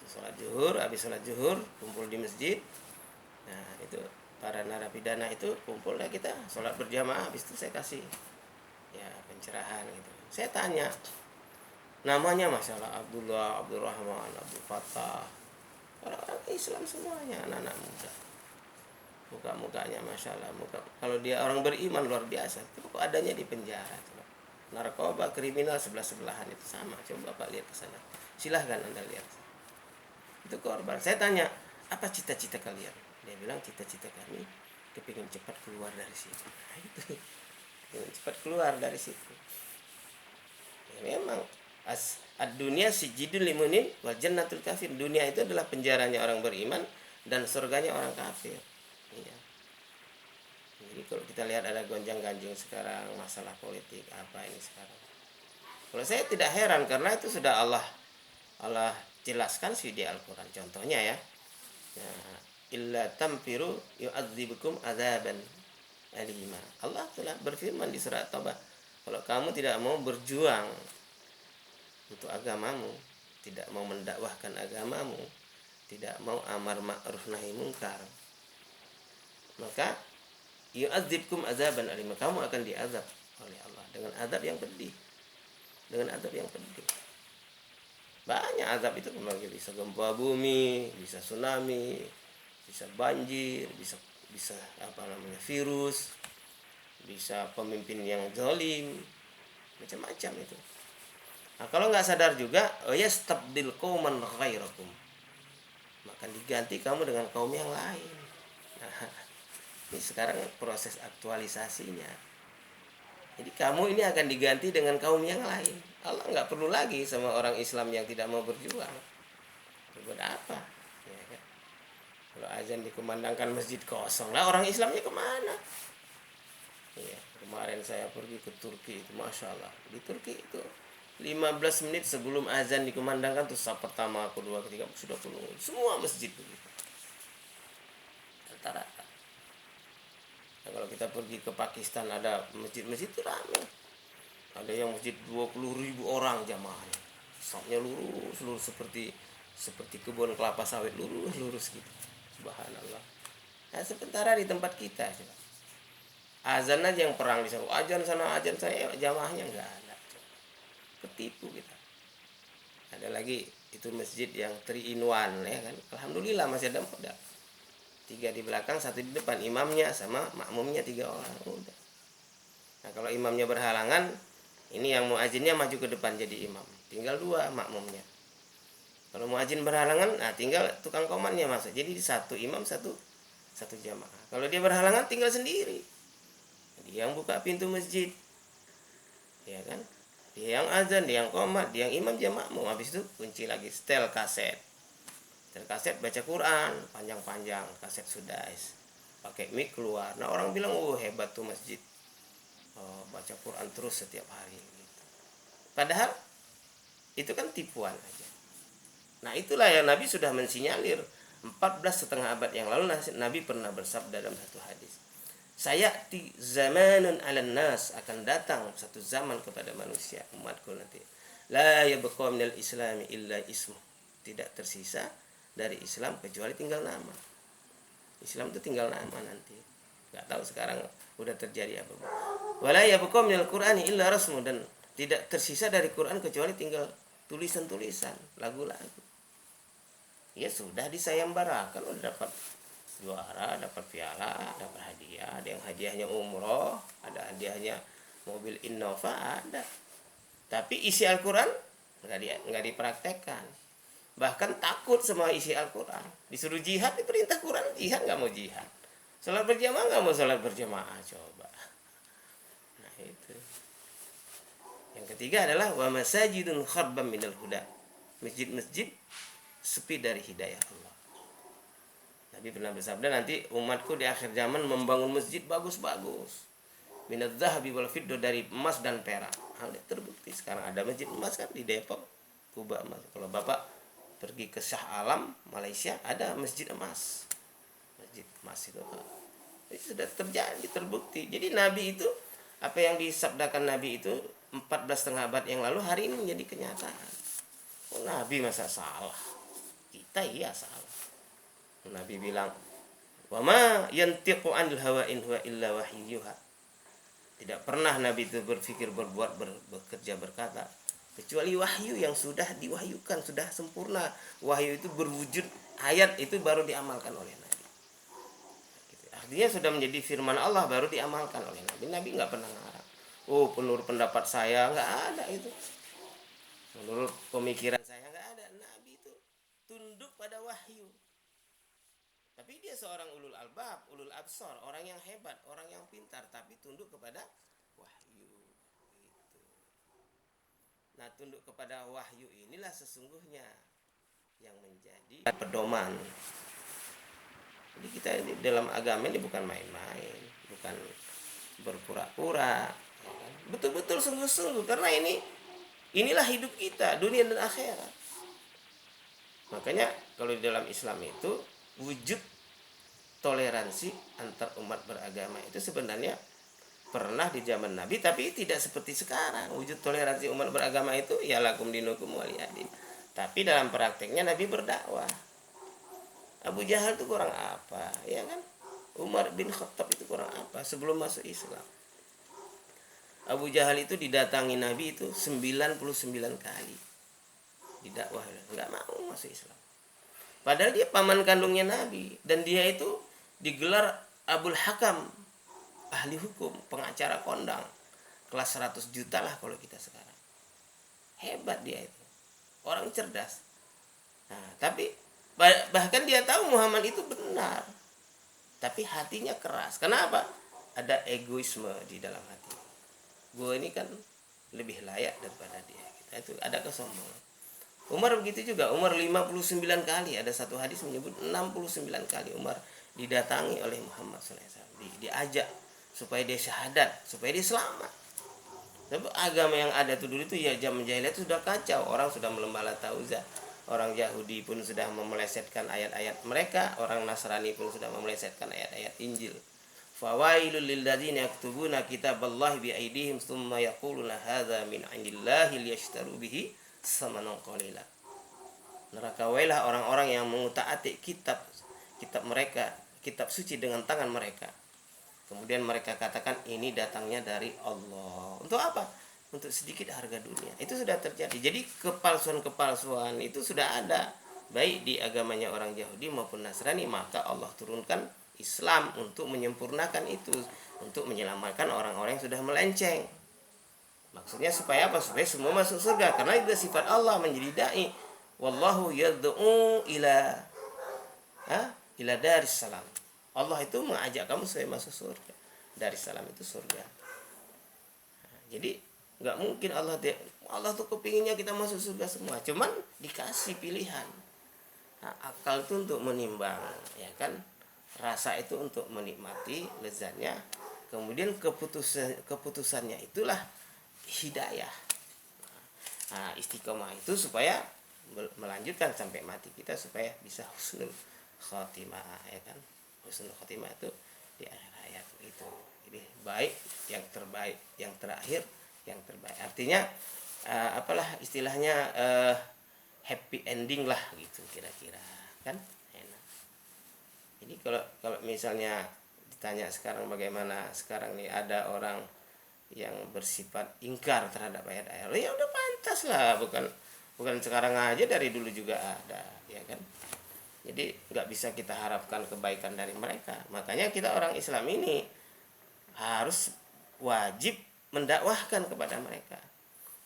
sholat zuhur, habis sholat zuhur kumpul di masjid. Nah, itu para narapidana itu kumpul ya, kita sholat berjamaah, habis itu saya kasih ya pencerahan gitu. Saya tanya namanya, masalah Abdullah, Abdurrahman, Abdul Fattah, orang-orang Islam semuanya, anak-anak muda, muka-mukanya masalah muka, kalau dia orang beriman luar biasa, itu kok adanya di penjara. Narkoba, kriminal sebelah-sebelahan itu sama. Coba Bapak lihat ke sana, silahkan Anda lihat, itu korban. Saya tanya, apa cita-cita kalian? Dia bilang, cita-cita kami kepingin cepat keluar dari situ. Nah, itu cepat keluar dari situ. Ya, memang ad-dunya sijidul limunin wal jannatul kafir. Dunia itu adalah penjaranya orang beriman dan surganya orang kafir. Iya. Jadi kalau kita lihat ada gonjang-ganjing sekarang masalah politik apa ini sekarang, kalau saya tidak heran, karena itu sudah Allah jelaskan sih di Al-Quran. Contohnya ya, illa tamfiru yu'adzibukum adzaban alima. Allah telah berfirman di surat Taubah, kalau kamu tidak mau berjuang untuk agamamu, tidak mau mendakwahkan agamamu, tidak mau amar ma'ruf nahi munkar, maka yu'adzibkum azaban alima, kamu akan diazab oleh Allah dengan azab yang pedih. Dengan azab yang pedih. Banyak azab itu, bisa gempa bumi, bisa tsunami, bisa banjir, bisa virus, bisa pemimpin yang zalim, macam-macam itu. Nah, kalau nggak sadar juga, yastabdil qauman ghairakum, maka diganti kamu dengan kaum yang lain. Nah, ini sekarang proses aktualisasinya. Jadi kamu ini akan diganti dengan kaum yang lain. Allah nggak perlu lagi sama orang Islam yang tidak mau berjuang. Buat apa? Ya kan? Kalau azan dikumandangkan masjid kosong, lah orang Islamnya kemana? Ya, kemarin saya pergi ke Turki itu, masya Allah, di Turki itu 15 menit sebelum azan dikumandangkan tuh saf pertama, kedua, ketiga sudah penuh semua masjid begitu. Rata-rata. Nah, kalau kita pergi ke Pakistan ada masjid-masjid itu ramai. Ada yang masjid 20.000 orang jamaahnya. Safnya lurus seperti kebun kelapa sawit, lurus gitu. Subhanallah. Nah, sementara di tempat kita coba, azan aja yang perang di sana, azan sana jamaahnya enggak ada. Ketipu kita. Ada lagi itu masjid yang 3-in-1 ya kan. Alhamdulillah masih ada modal. 3 di belakang, 1 di depan, imamnya sama makmumnya 3 orang. Udah. Nah, kalau imamnya berhalangan, ini yang muadzinnya maju ke depan jadi imam. Tinggal 2 makmumnya. Kalau muadzin berhalangan, nah tinggal tukang komannya masuk. Jadi 1 imam, 1 jamaah. Kalau dia berhalangan tinggal sendiri. Dia yang buka pintu masjid. Ya kan? Dia yang azan, dia yang qomat, dia yang imam, dia makmum. Habis itu kunci lagi, setel kaset baca Quran panjang-panjang, kaset sudais, pakai mic keluar. Nah, orang bilang, oh hebat tuh masjid, baca Quran terus setiap hari gitu. Padahal itu kan tipuan aja. Nah, itulah yang Nabi sudah mensinyalir 14,5 abad yang lalu. Nabi pernah bersabda dalam satu hadis, sayati zamanun 'alan nas, akan datang satu zaman kepada manusia, umatku nanti, la yabqa minal islami illa ismu, tidak tersisa dari Islam kecuali tinggal nama. Islam itu tinggal nama nanti. Enggak tahu sekarang udah terjadi apa. Wala yabqa minal qur'ani illa rasmu, dan tidak tersisa dari Quran kecuali tinggal tulisan-tulisan, lagu-lagu. Ya sudah disayembarakan, udah dapat juara, dapat piala, dapat hadiah. Ada yang hadiahnya umroh, ada hadiahnya mobil Innova, ada. Tapi isi Al-Quran nggak dipraktekkan. Bahkan takut sama isi Al-Quran. Disuruh jihad, diperintah Quran jihad, nggak mau jihad. Salat berjamaah nggak mau salat berjamaah, coba. Nah itu. Yang ketiga adalah wa masajidun kharban minal huda, masjid-masjid sepi dari hidayah Allah. Nabi pernah bersabda, nanti umatku di akhir zaman membangun masjid bagus-bagus, minadz zahabi wal fiddah, dari emas dan perak. Hal ini terbukti sekarang ada masjid emas kan di Depok, Kuba emas. Kalau Bapak pergi ke Shah Alam Malaysia, ada masjid emas. Masjid emas itu sudah terjadi, terbukti. Jadi Nabi itu, apa yang disabdakan Nabi itu 14,5 abad yang lalu, hari ini menjadi kenyataan. Oh, Nabi masa salah? Kita iya salah. Nabi bilang, wa ma yantiqu anil hawa in huwa illa wahyuha. Tidak pernah Nabi itu berpikir, berbuat, bekerja, berkata kecuali wahyu yang sudah diwahyukan, sudah sempurna. Wahyu itu berwujud, ayat itu baru diamalkan oleh Nabi. Artinya sudah menjadi firman Allah, baru diamalkan oleh Nabi. Nabi nggak pernah ngarang, oh menurut pendapat saya, nggak ada itu. Menurut pemikiran saya, nggak ada. Nabi itu tunduk pada wahyu. Tapi dia seorang ulul albab, ulul absar, orang yang hebat, orang yang pintar, tapi tunduk kepada wahyu. Gitu. Nah, tunduk kepada wahyu inilah sesungguhnya yang menjadi pedoman. Jadi kita dalam agama ini bukan main-main, bukan berpura-pura, betul-betul sungguh-sungguh, karena inilah hidup kita, dunia dan akhirat. Makanya kalau di dalam Islam itu wujud toleransi antar umat beragama itu sebenarnya pernah di zaman Nabi, tapi tidak seperti sekarang. Wujud toleransi umat beragama itu ya lakum dinukum waliyadin. Tapi dalam prakteknya Nabi berdakwah. Abu Jahal itu kurang apa, ya kan? Umar bin Khattab itu kurang apa sebelum masuk Islam? Abu Jahal itu didatangi Nabi itu 99 kali. Didakwah, enggak mau masuk Islam. Padahal dia paman kandungnya Nabi, dan dia itu digelar Abul Hakam, ahli hukum, pengacara kondang, kelas 100 juta lah kalau kita sekarang. Hebat dia itu, orang cerdas. Nah, tapi bahkan dia tahu Muhammad itu benar, tapi hatinya keras. Kenapa? Ada egoisme di dalam hati. Gue ini kan lebih layak daripada dia. Itu ada kesombongan. Umar begitu juga. Umar 59 kali, ada satu hadis menyebut 69 kali Umar didatangi oleh Muhammad SAW, diajak supaya dia syahadat, supaya dia selamat. Tapi agama yang ada tuh dulu itu ya zaman jahiliyah itu sudah kacau. Orang sudah melembah Latta'uzza, orang Yahudi pun sudah memelesetkan ayat-ayat mereka, orang Nasrani pun sudah memelesetkan ayat-ayat Injil. Fawailul lil ladzina yaktubuna kitaballahi bi aydihim tsumma yaquluna hadza min 'indillahi liyashtaru bihi samanan qalila. Neraka wailah orang-orang yang mengutaati kitab mereka, kitab suci dengan tangan mereka. Kemudian mereka katakan ini datangnya dari Allah. Untuk apa? Untuk sedikit harga dunia. Itu sudah terjadi. Jadi kepalsuan-kepalsuan itu sudah ada, baik di agamanya orang Yahudi maupun Nasrani. Maka Allah turunkan Islam untuk menyempurnakan itu, untuk menyelamatkan orang-orang yang sudah melenceng. Maksudnya supaya apa? Supaya semua masuk surga, karena itu sifat Allah menjadi dai. Wallahu yad'u ila daris salam. Allah itu mengajak kamu supaya masuk surga. Daris salam itu surga. Nah, jadi nggak mungkin Allah tuh kepinginnya kita masuk surga semua, cuman dikasih pilihan. Nah, akal itu untuk menimbang, ya kan? Rasa itu untuk menikmati lezatnya. Kemudian keputusannya itulah hidayah. Nah, istiqomah itu supaya melanjutkan sampai mati kita, supaya bisa husnul khotimah, ya kan? Husnul khotimah itu di akhir hayat itu. Jadi baik, yang terbaik, yang terakhir, yang terbaik. Artinya apalah istilahnya, happy ending lah gitu kira-kira, kan? Enak. Jadi kalau misalnya ditanya sekarang bagaimana, sekarang nih ada orang yang bersifat ingkar terhadap ayat-ayat, ya udah pantas lah, bukan sekarang aja, dari dulu juga ada, ya kan? Jadi nggak bisa kita harapkan kebaikan dari mereka. Makanya kita orang Islam ini harus wajib mendakwahkan kepada mereka.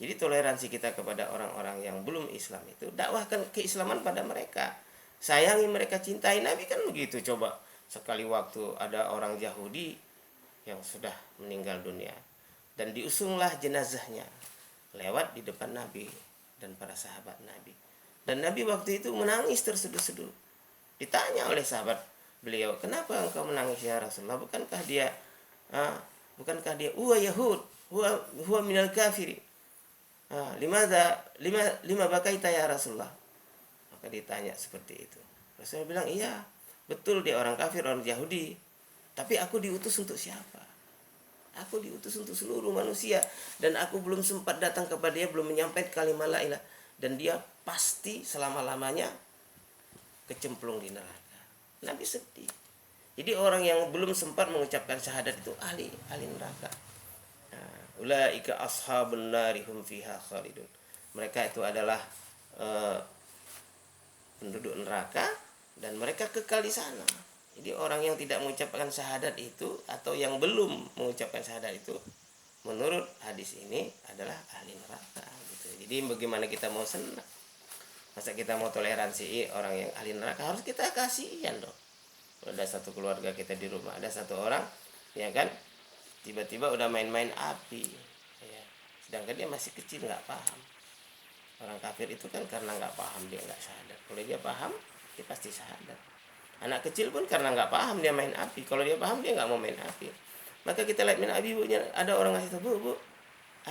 Jadi toleransi kita kepada orang-orang yang belum Islam itu, dakwahkan keislaman pada mereka, sayangi mereka, cintai. Nabi kan begitu. Coba sekali waktu ada orang Yahudi yang sudah meninggal dunia, dan diusunglah jenazahnya lewat di depan Nabi dan para sahabat Nabi. Dan Nabi waktu itu menangis terseduh-seduh. Ditanya oleh sahabat, beliau, "Kenapa engkau menangis ya Rasulullah? Bukankah dia huwa Yahud, huwa minal kafirin. Lima bakaita ya Rasulullah?" Maka ditanya seperti itu. Rasulullah bilang, "Iya, betul dia orang kafir, orang Yahudi. Tapi aku diutus untuk siapa? Aku diutus untuk seluruh manusia, dan aku belum sempat datang kepada dia, belum menyampaikan kalimat la ilaha, dan dia pasti selama-lamanya kecemplung di neraka." Nabi sedih. Jadi orang yang belum sempat mengucapkan syahadat itu ahli neraka. Ulaika ashabun nari hum fiha khalidun. Mereka itu adalah penduduk neraka dan mereka kekal di sana. Jadi orang yang tidak mengucapkan syahadat itu atau yang belum mengucapkan syahadat itu, menurut hadis ini adalah ahli neraka gitu. Jadi bagaimana kita mau senang? Masa kita mau toleransi orang yang ahli neraka? Harus kita kasihan dong. Ada satu keluarga kita di rumah, ada satu orang, ya kan, tiba-tiba udah main-main api, ya. Sedangkan dia masih kecil, nggak paham. Orang kafir itu kan karena nggak paham dia nggak syahadat. Kalau dia paham, dia pasti syahadat. Anak kecil pun karena nggak paham dia main api. Kalau dia paham dia nggak mau main api. Maka kita lihat main api, ibunya, ada orang ngasih tahu, bu,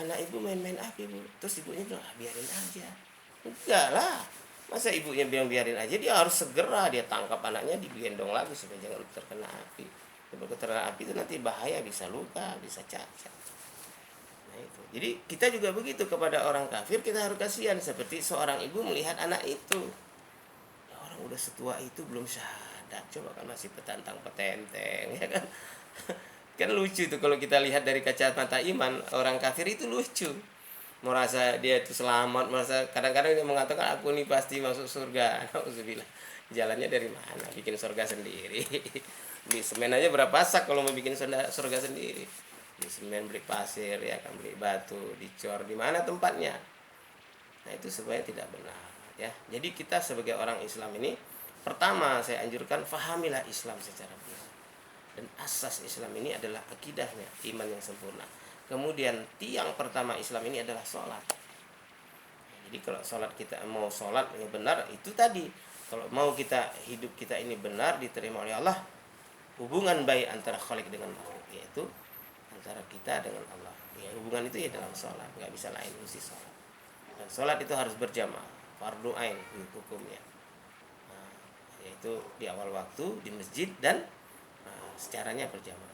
anak ibu main-main api bu. Terus ibunya bilang, biarin aja. Enggak lah. Masa ibunya bilang biarin aja, dia harus segera dia tangkap anaknya, digendong lagi supaya jangan terkena api. Kalau terkena api itu nanti bahaya, bisa luka, bisa cacat. Nah itu. Jadi kita juga begitu kepada orang kafir, kita harus kasihan seperti seorang ibu melihat anak itu. Ya, orang udah setua itu belum syahadat, coba kan masih petantang petenteng, ya kan? Kan lucu itu kalau kita lihat dari kacamata iman, orang kafir itu lucu. Merasa dia itu selamat, merasa kadang-kadang dia mengatakan aku ini pasti masuk surga. Nauzubillah. Jalannya dari mana? Bikin surga sendiri. Beli semen aja berapa sak kalau mau bikin surga sendiri. Beli semen, beli pasir, ya kan, beli batu, dicor, di mana tempatnya? Nah, itu sebenarnya tidak benar, ya. Jadi kita sebagai orang Islam ini, pertama saya anjurkan fahamilah Islam secara benar. Dan asas Islam ini adalah akidahnya, iman yang sempurna. Kemudian tiang pertama Islam ini adalah sholat. Jadi kalau sholat kita mau sholat yang benar itu tadi, kalau mau kita hidup kita ini benar diterima oleh Allah, hubungan baik antara khalik dengan makhluk, yaitu antara kita dengan Allah. Ya, hubungan itu ya dalam sholat, nggak bisa lain, mesti sholat. Dan sholat itu harus berjamaah, fardu ain hukumnya. Nah, yaitu di awal waktu di masjid dan secaranya berjamaah.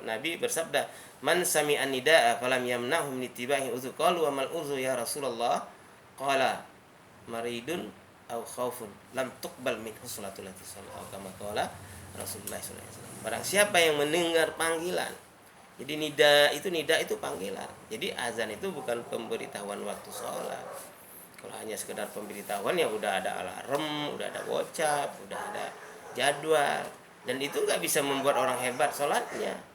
Nabi bersabda, "Man sami'an nida'a falam yamna'hum min ittiba'i udzu qalu wa mal udzu ya Rasulullah?" Qala maridun aw khaufun lam tuqbal minhu salatul lati sallallahu kama qala Rasulullah sallallahu alaihi wasallam. Barang siapa yang mendengar panggilan. Jadi nida itu panggilan. Jadi azan itu bukan pemberitahuan waktu sholat. Kalau hanya sekedar pemberitahuan ya udah ada alarm, udah ada WhatsApp, udah ada jadwal, dan itu nggak bisa membuat orang hebat sholatnya.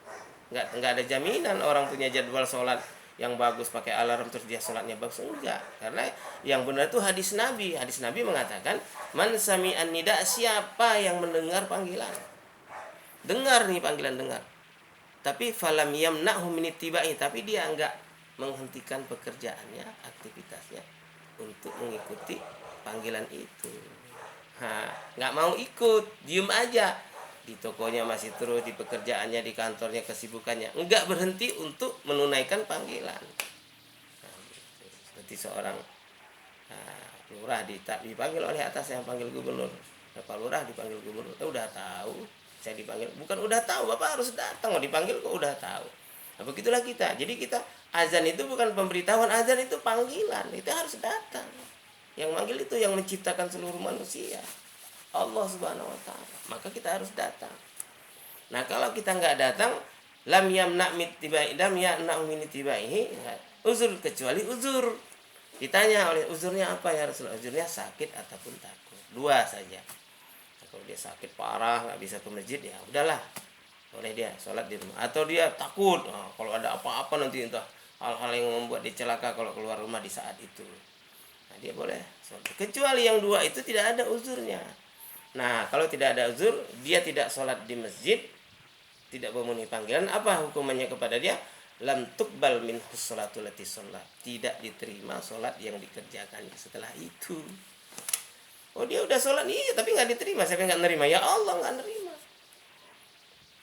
Nggak ada jaminan orang punya jadwal sholat yang bagus pakai alarm terus dia sholatnya bagus, enggak. Karena yang benar itu hadis Nabi mengatakan, man sami'an nida, siapa yang mendengar panggilan, dengar nih panggilan, dengar, tapi falam yamna'hu min ittiba'i, tapi dia enggak menghentikan pekerjaannya, aktivitasnya untuk mengikuti panggilan itu. Nggak mau ikut, diem aja di tokonya masih terus, di pekerjaannya, di kantornya, kesibukannya, enggak berhenti untuk menunaikan panggilan. Seperti seorang lurah dipanggil oleh atas yang panggil gubernur. Pak lurah dipanggil gubernur, udah tahu saya dipanggil, bukan udah tahu, bapak harus datang, mau dipanggil kok udah tahu. Nah begitulah kita. Jadi kita azan itu bukan pemberitahuan, azan itu panggilan, kita harus datang. Yang manggil itu yang menciptakan seluruh manusia, Allah Subhanahu wa taala. Maka kita harus datang. Nah, kalau kita nggak datang, lam yamna mittibai, lam yamna min tibai, uzur, kecuali uzur. Ditanya oleh uzurnya apa ya Rasulullah? Uzurnya sakit ataupun takut. Dua saja. Kalau dia sakit parah nggak bisa ke masjid, ya udahlah, boleh dia sholat di rumah. Atau dia takut, kalau ada apa-apa nanti entah hal-hal yang membuat dia celaka kalau keluar rumah di saat itu. Nah, dia boleh sholat. Kecuali yang dua itu tidak ada uzurnya. Nah, kalau tidak ada uzur, dia tidak sholat di masjid, tidak memenuhi panggilan, apa hukumannya kepada dia? Lam tuqbal minhu sholatul lati sholat. Tidak diterima sholat yang dikerjakannya setelah itu. Oh dia udah sholat, iya tapi nggak diterima. Siapa yang nggak nerima? Ya Allah nggak nerima.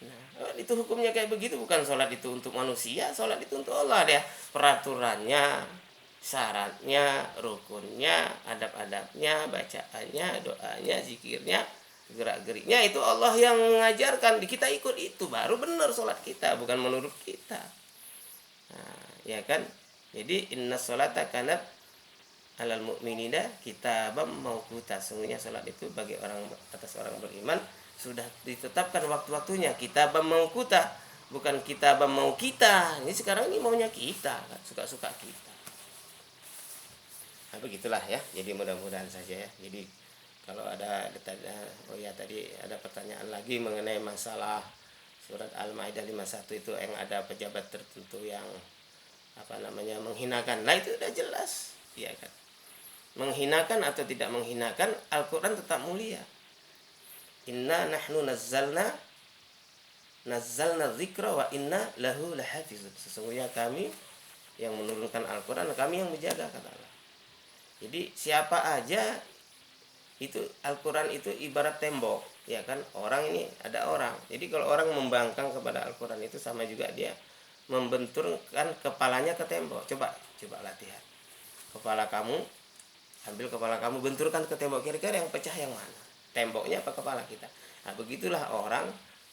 Nah, itu hukumnya kayak begitu. Bukan sholat itu untuk manusia, sholat itu untuk Allah. Dia peraturannya, syaratnya, rukunnya, adab-adabnya, bacaannya, doanya, zikirnya, gerak-geriknya itu Allah yang mengajarkan. Kita ikut itu baru benar sholat kita, bukan menurut kita. Nah, ya kan? Jadi inna sholata kanat alal mu'minina kitabam mauquta. Sungguhnya salat itu bagi orang atas orang beriman sudah ditetapkan waktu-waktunya. Kitabam mauquta, bukan kitabam mau kita. Ini sekarang ini maunya kita, kan? Suka-suka kita. Nah, begitulah ya. Jadi mudah-mudahan saja ya. Jadi kalau ada tadi ada pertanyaan lagi mengenai masalah surat Al-Maidah 51 itu yang ada pejabat tertentu yang menghinakan. Nah itu udah jelas, ya kan? Menghinakan atau tidak menghinakan, Al-Quran tetap mulia. Inna nahnu nazzalna dzikra wa inna lahu lahafizun. Sesungguhnya kami yang menurunkan Al-Quran, kami yang menjaga, kata Allah. Jadi siapa aja itu, Al-Quran itu ibarat tembok, ya kan? Orang ini ada orang. Jadi kalau orang membangkang kepada Al-Quran itu sama juga dia membenturkan kepalanya ke tembok. Coba latihan. Ambil kepala kamu, benturkan ke tembok, kira-kira yang pecah yang mana? Temboknya apa kepala kita? Nah begitulah orang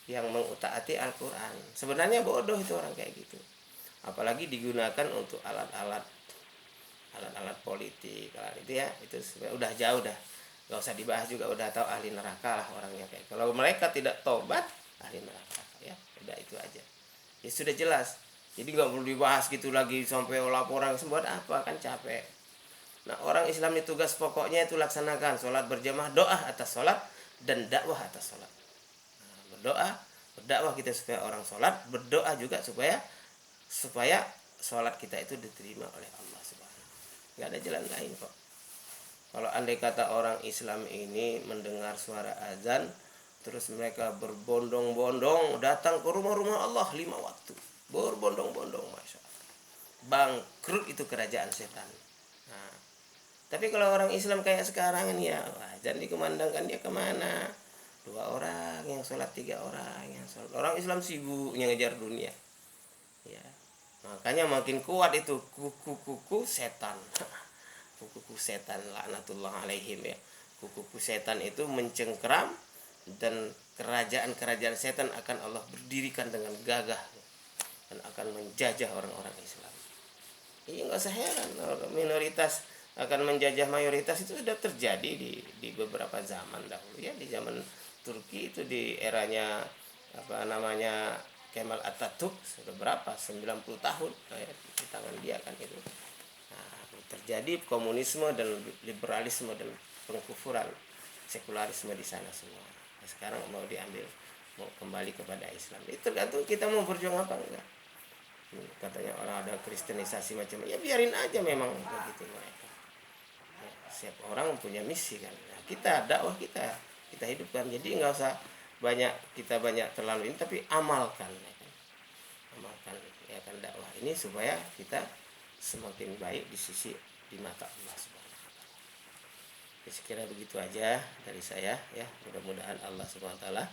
yang mengutaati Al-Quran. Sebenarnya bodoh itu orang kayak gitu. Apalagi digunakan untuk alat-alat politik, itu ya, itu udah jauh dah. Gak usah dibahas juga, udah tahu ahli neraka lah orangnya kayak. Kalau mereka tidak tobat, ahli neraka ya. Udah itu aja. Ya sudah jelas. Jadi nggak perlu dibahas gitu lagi sampai laporan buat apa, kan capek. Nah orang Islam ini tugas pokoknya itu laksanakan sholat berjamaah, doa atas sholat, dan dakwah atas sholat. Nah, berdakwah kita supaya orang sholat, berdoa juga supaya sholat kita itu diterima oleh Allah Subhanahu. Nggak ada jalan lain kok. Kalau andai kata orang Islam ini mendengar suara azan, terus mereka berbondong-bondong datang ke rumah-rumah Allah 5 waktu, berbondong-bondong, masya Allah, bangkrut itu kerajaan setan. Nah, tapi kalau orang Islam kayak sekarang ini ya, azan dikumandangkan dia kemana? 2 orang yang sholat, 3 orang yang sholat. Orang Islam sibuknya ngejar dunia. Ya, makanya makin kuat itu kuku setan. Kuku setan laknatullah alaihim ya. Kuku setan itu mencengkeram, dan kerajaan-kerajaan setan akan Allah berdirikan dengan gagah dan akan menjajah orang-orang Islam. Ini nggak usah heran, minoritas akan menjajah mayoritas itu sudah terjadi di beberapa zaman dahulu ya. Di zaman Turki itu di eranya Kemal Atatürk sudah berapa, 90 tahun di tangan dia kan itu. Nah, terjadi komunisme dan liberalisme dan pengkufuran, sekularisme di sana semua. Nah, sekarang mau kembali kepada Islam. Itu tergantung kita mau berjuang apa enggak. Katanya orang ada kristenisasi macam, ya biarin aja, memang begitu mereka. Ya, setiap orang punya misi kan. Nah, kita dakwah kita hidupkan. Jadi nggak usah banyak terlalu ini, tapi amalkan ya kan. Amalkan ya kan dakwah ini supaya kita semakin baik di mata Allah Subhanahu wa taala. Sekira begitu aja dari saya ya. Mudah-mudahan Allah Subhanahu wa taala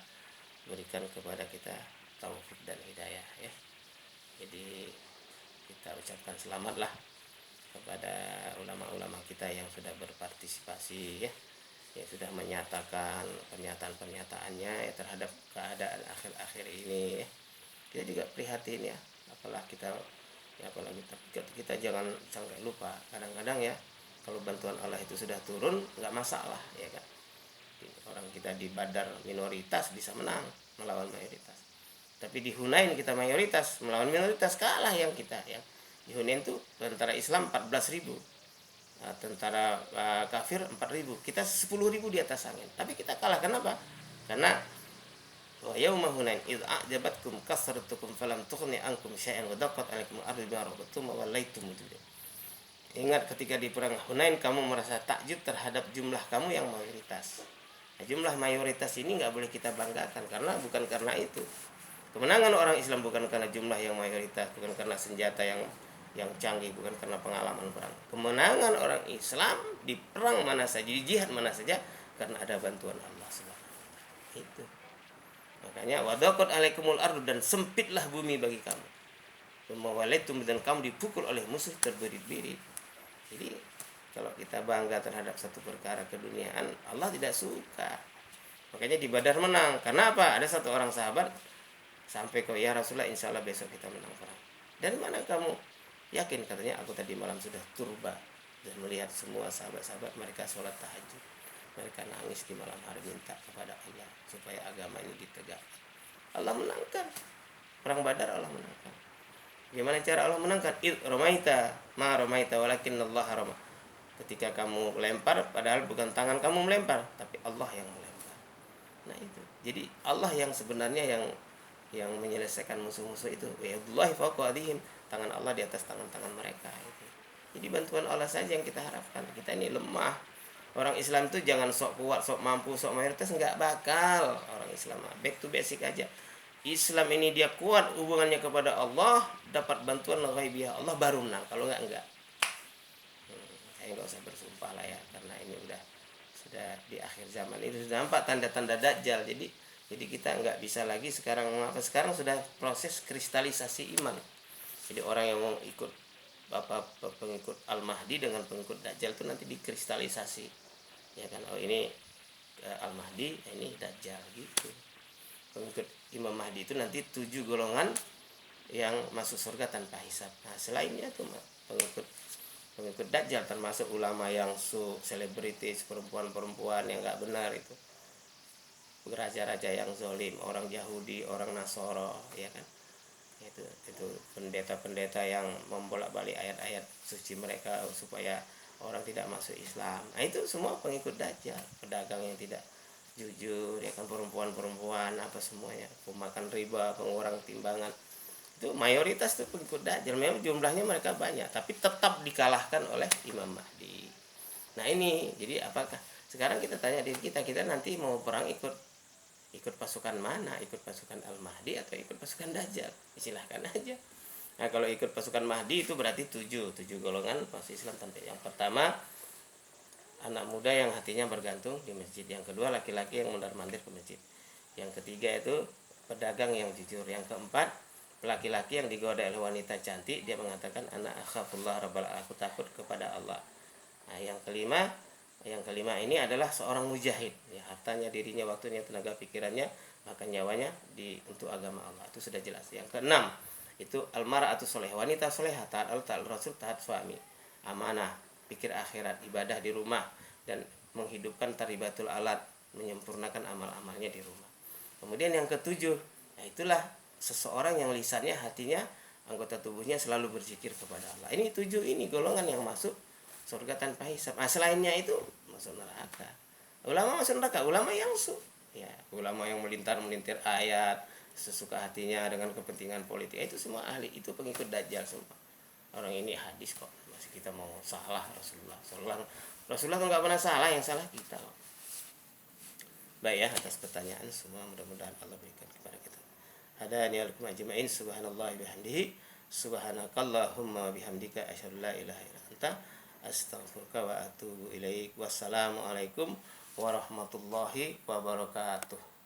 berikan kepada kita taufik dan hidayah ya. Jadi kita ucapkan selamatlah kepada ulama-ulama kita yang sudah berpartisipasi ya, yang sudah menyatakan pernyataan-pernyataannya ya terhadap keadaan akhir-akhir ini ya. Kita juga prihatin ya, apalagi kita jangan sampai lupa. Kadang-kadang ya kalau bantuan Allah itu sudah turun nggak masalah ya kan. Orang kita di Badar minoritas bisa menang melawan mayoritas. Tapi di Hunain kita mayoritas melawan minoritas, kalah yang kita ya. Di Hunain tuh tentara Islam 14.000, tentara kafir 4.000, kita 10.000 di atas angin. Tapi kita kalah, kenapa? Karena wa yauma Hunain idz a'jabatkum kasratukum falam tughni ankum syai'an wa daqat 'alaikum al-ardu bima rahabat wa wallaytum mudbirin. Ingat ketika di perang Hunain kamu merasa takjub terhadap jumlah kamu yang mayoritas. Nah, jumlah mayoritas ini nggak boleh kita banggakan, karena bukan karena itu. Kemenangan orang Islam bukan karena jumlah yang mayoritas, bukan karena senjata yang canggih, bukan karena pengalaman perang. Kemenangan orang Islam di perang mana saja, di jihad mana saja, karena ada bantuan Allah Subhanahu wa taala. Itu. Makanya wadaqat alaikumul ardu, dan sempitlah bumi bagi kamu. Wamawalaitum, dan kamu dipukul oleh musuh terbirit-birit. Jadi kalau kita bangga terhadap satu perkara keduniaan, Allah tidak suka. Makanya di Badar menang. Karena apa? Ada satu orang sahabat sampai ke, ya Rasulullah, insya Allah besok kita menang perang. Dari mana kamu yakin? Katanya, aku tadi malam sudah turba dan melihat semua sahabat-sahabat mereka sholat tahajud, mereka nangis di malam hari minta kepada Allah supaya agama ini ditegakkan. Allah menangkan perang Badar, Allah menangkan. Gimana cara Allah menangkan? Romaita ma romaita walakinnallaha rama. Ketika kamu lempar, padahal bukan tangan kamu melempar, tapi Allah yang melempar. Nah itu. Jadi Allah yang sebenarnya yang menyelesaikan musuh-musuh itu. Yadullahi fawqa aydihim, tangan Allah di atas tangan-tangan mereka itu. Jadi bantuan Allah saja yang kita harapkan. Kita ini lemah. Orang Islam itu jangan sok kuat, sok mampu, sok mayoritas, enggak bakal. Orang Islam back to basic aja. Islam ini dia kuat hubungannya kepada Allah, dapat bantuan ghaibiyah Allah, baru menang. Kalau enggak. Saya enggak usah bersumpah lah ya, karena ini sudah di akhir zaman. Ini sudah nampak tanda-tanda dajjal. Jadi kita enggak bisa lagi sekarang sudah proses kristalisasi iman. Jadi orang yang mau ikut pengikut Al-Mahdi dengan pengikut Dajjal itu nanti dikristalisasi. Ya kan, oh ini Al-Mahdi, ini Dajjal gitu. Pengikut Imam Mahdi itu nanti 7 golongan yang masuk surga tanpa hisab. Nah, selainnya tuh pengikut Dajjal, termasuk ulama yang selebritis, perempuan-perempuan yang nggak benar itu, raja-raja yang zolim, orang Yahudi, orang Nasoro, ya kan, itu pendeta-pendeta yang membolak-balik ayat-ayat suci mereka supaya orang tidak masuk Islam. Nah itu semua pengikut Dajjal, pedagang yang tidak jujur, ya kan, perempuan-perempuan apa semuanya, pemakan riba, pengurang timbangan, itu mayoritas tuh pengikut Dajjal. Memang jumlahnya mereka banyak, tapi tetap dikalahkan oleh Imam Mahdi. Nah ini, jadi apakah sekarang kita tanya diri kita nanti mau perang ikut pasukan mana? Ikut pasukan Al-Mahdi atau ikut pasukan Dajjal? Silahkan aja. Nah kalau ikut pasukan Mahdi itu berarti 7 golongan masuk Islam tanpa. Yang pertama, anak muda yang hatinya bergantung di masjid. Yang kedua, laki-laki yang mondar-mandir ke masjid. Yang ketiga itu pedagang yang jujur. Yang keempat, laki-laki yang digoda oleh wanita cantik, dia mengatakan ana akhafullah rabbal, aku takut kepada Allah. Nah yang kelima ini adalah seorang mujahid, ya, hartanya, dirinya, waktunya, tenaga pikirannya, bahkan nyawanya untuk agama Allah. Itu sudah jelas. Yang keenam itu almar'atu soleh, wanita solehah, taat Allah, taat Rasul, taat suami, amanah, pikir akhirat, ibadah di rumah, dan menghidupkan taribatul alat, menyempurnakan amal-amalnya di rumah. Kemudian yang ketujuh, nah itulah seseorang yang lisannya, hatinya, anggota tubuhnya selalu berzikir kepada Allah. Ini 7 ini golongan yang masuk surga tanpa hisab. Nah, selainnya itu masuk neraka. Ulama masuk neraka, ulama yang ya, ulama yang melintir ayat sesuka hatinya dengan kepentingan politik, itu semua ahli, itu pengikut Dajjal semua. Orang ini hadis kok, masih kita mau salah Rasulullah nggak pernah salah, yang salah kita kok. Baik ya, atas pertanyaan semua, mudah-mudahan Allah berikan kepada kita hadani alaikum ajma'in. Subhanallah bihamdihi, subhanakallahumma bihamdika, asyhadu la ilaha illa anta, astaghfiruka wa atubu ilaik. Wassalamualaikum warahmatullahi wabarakatuh.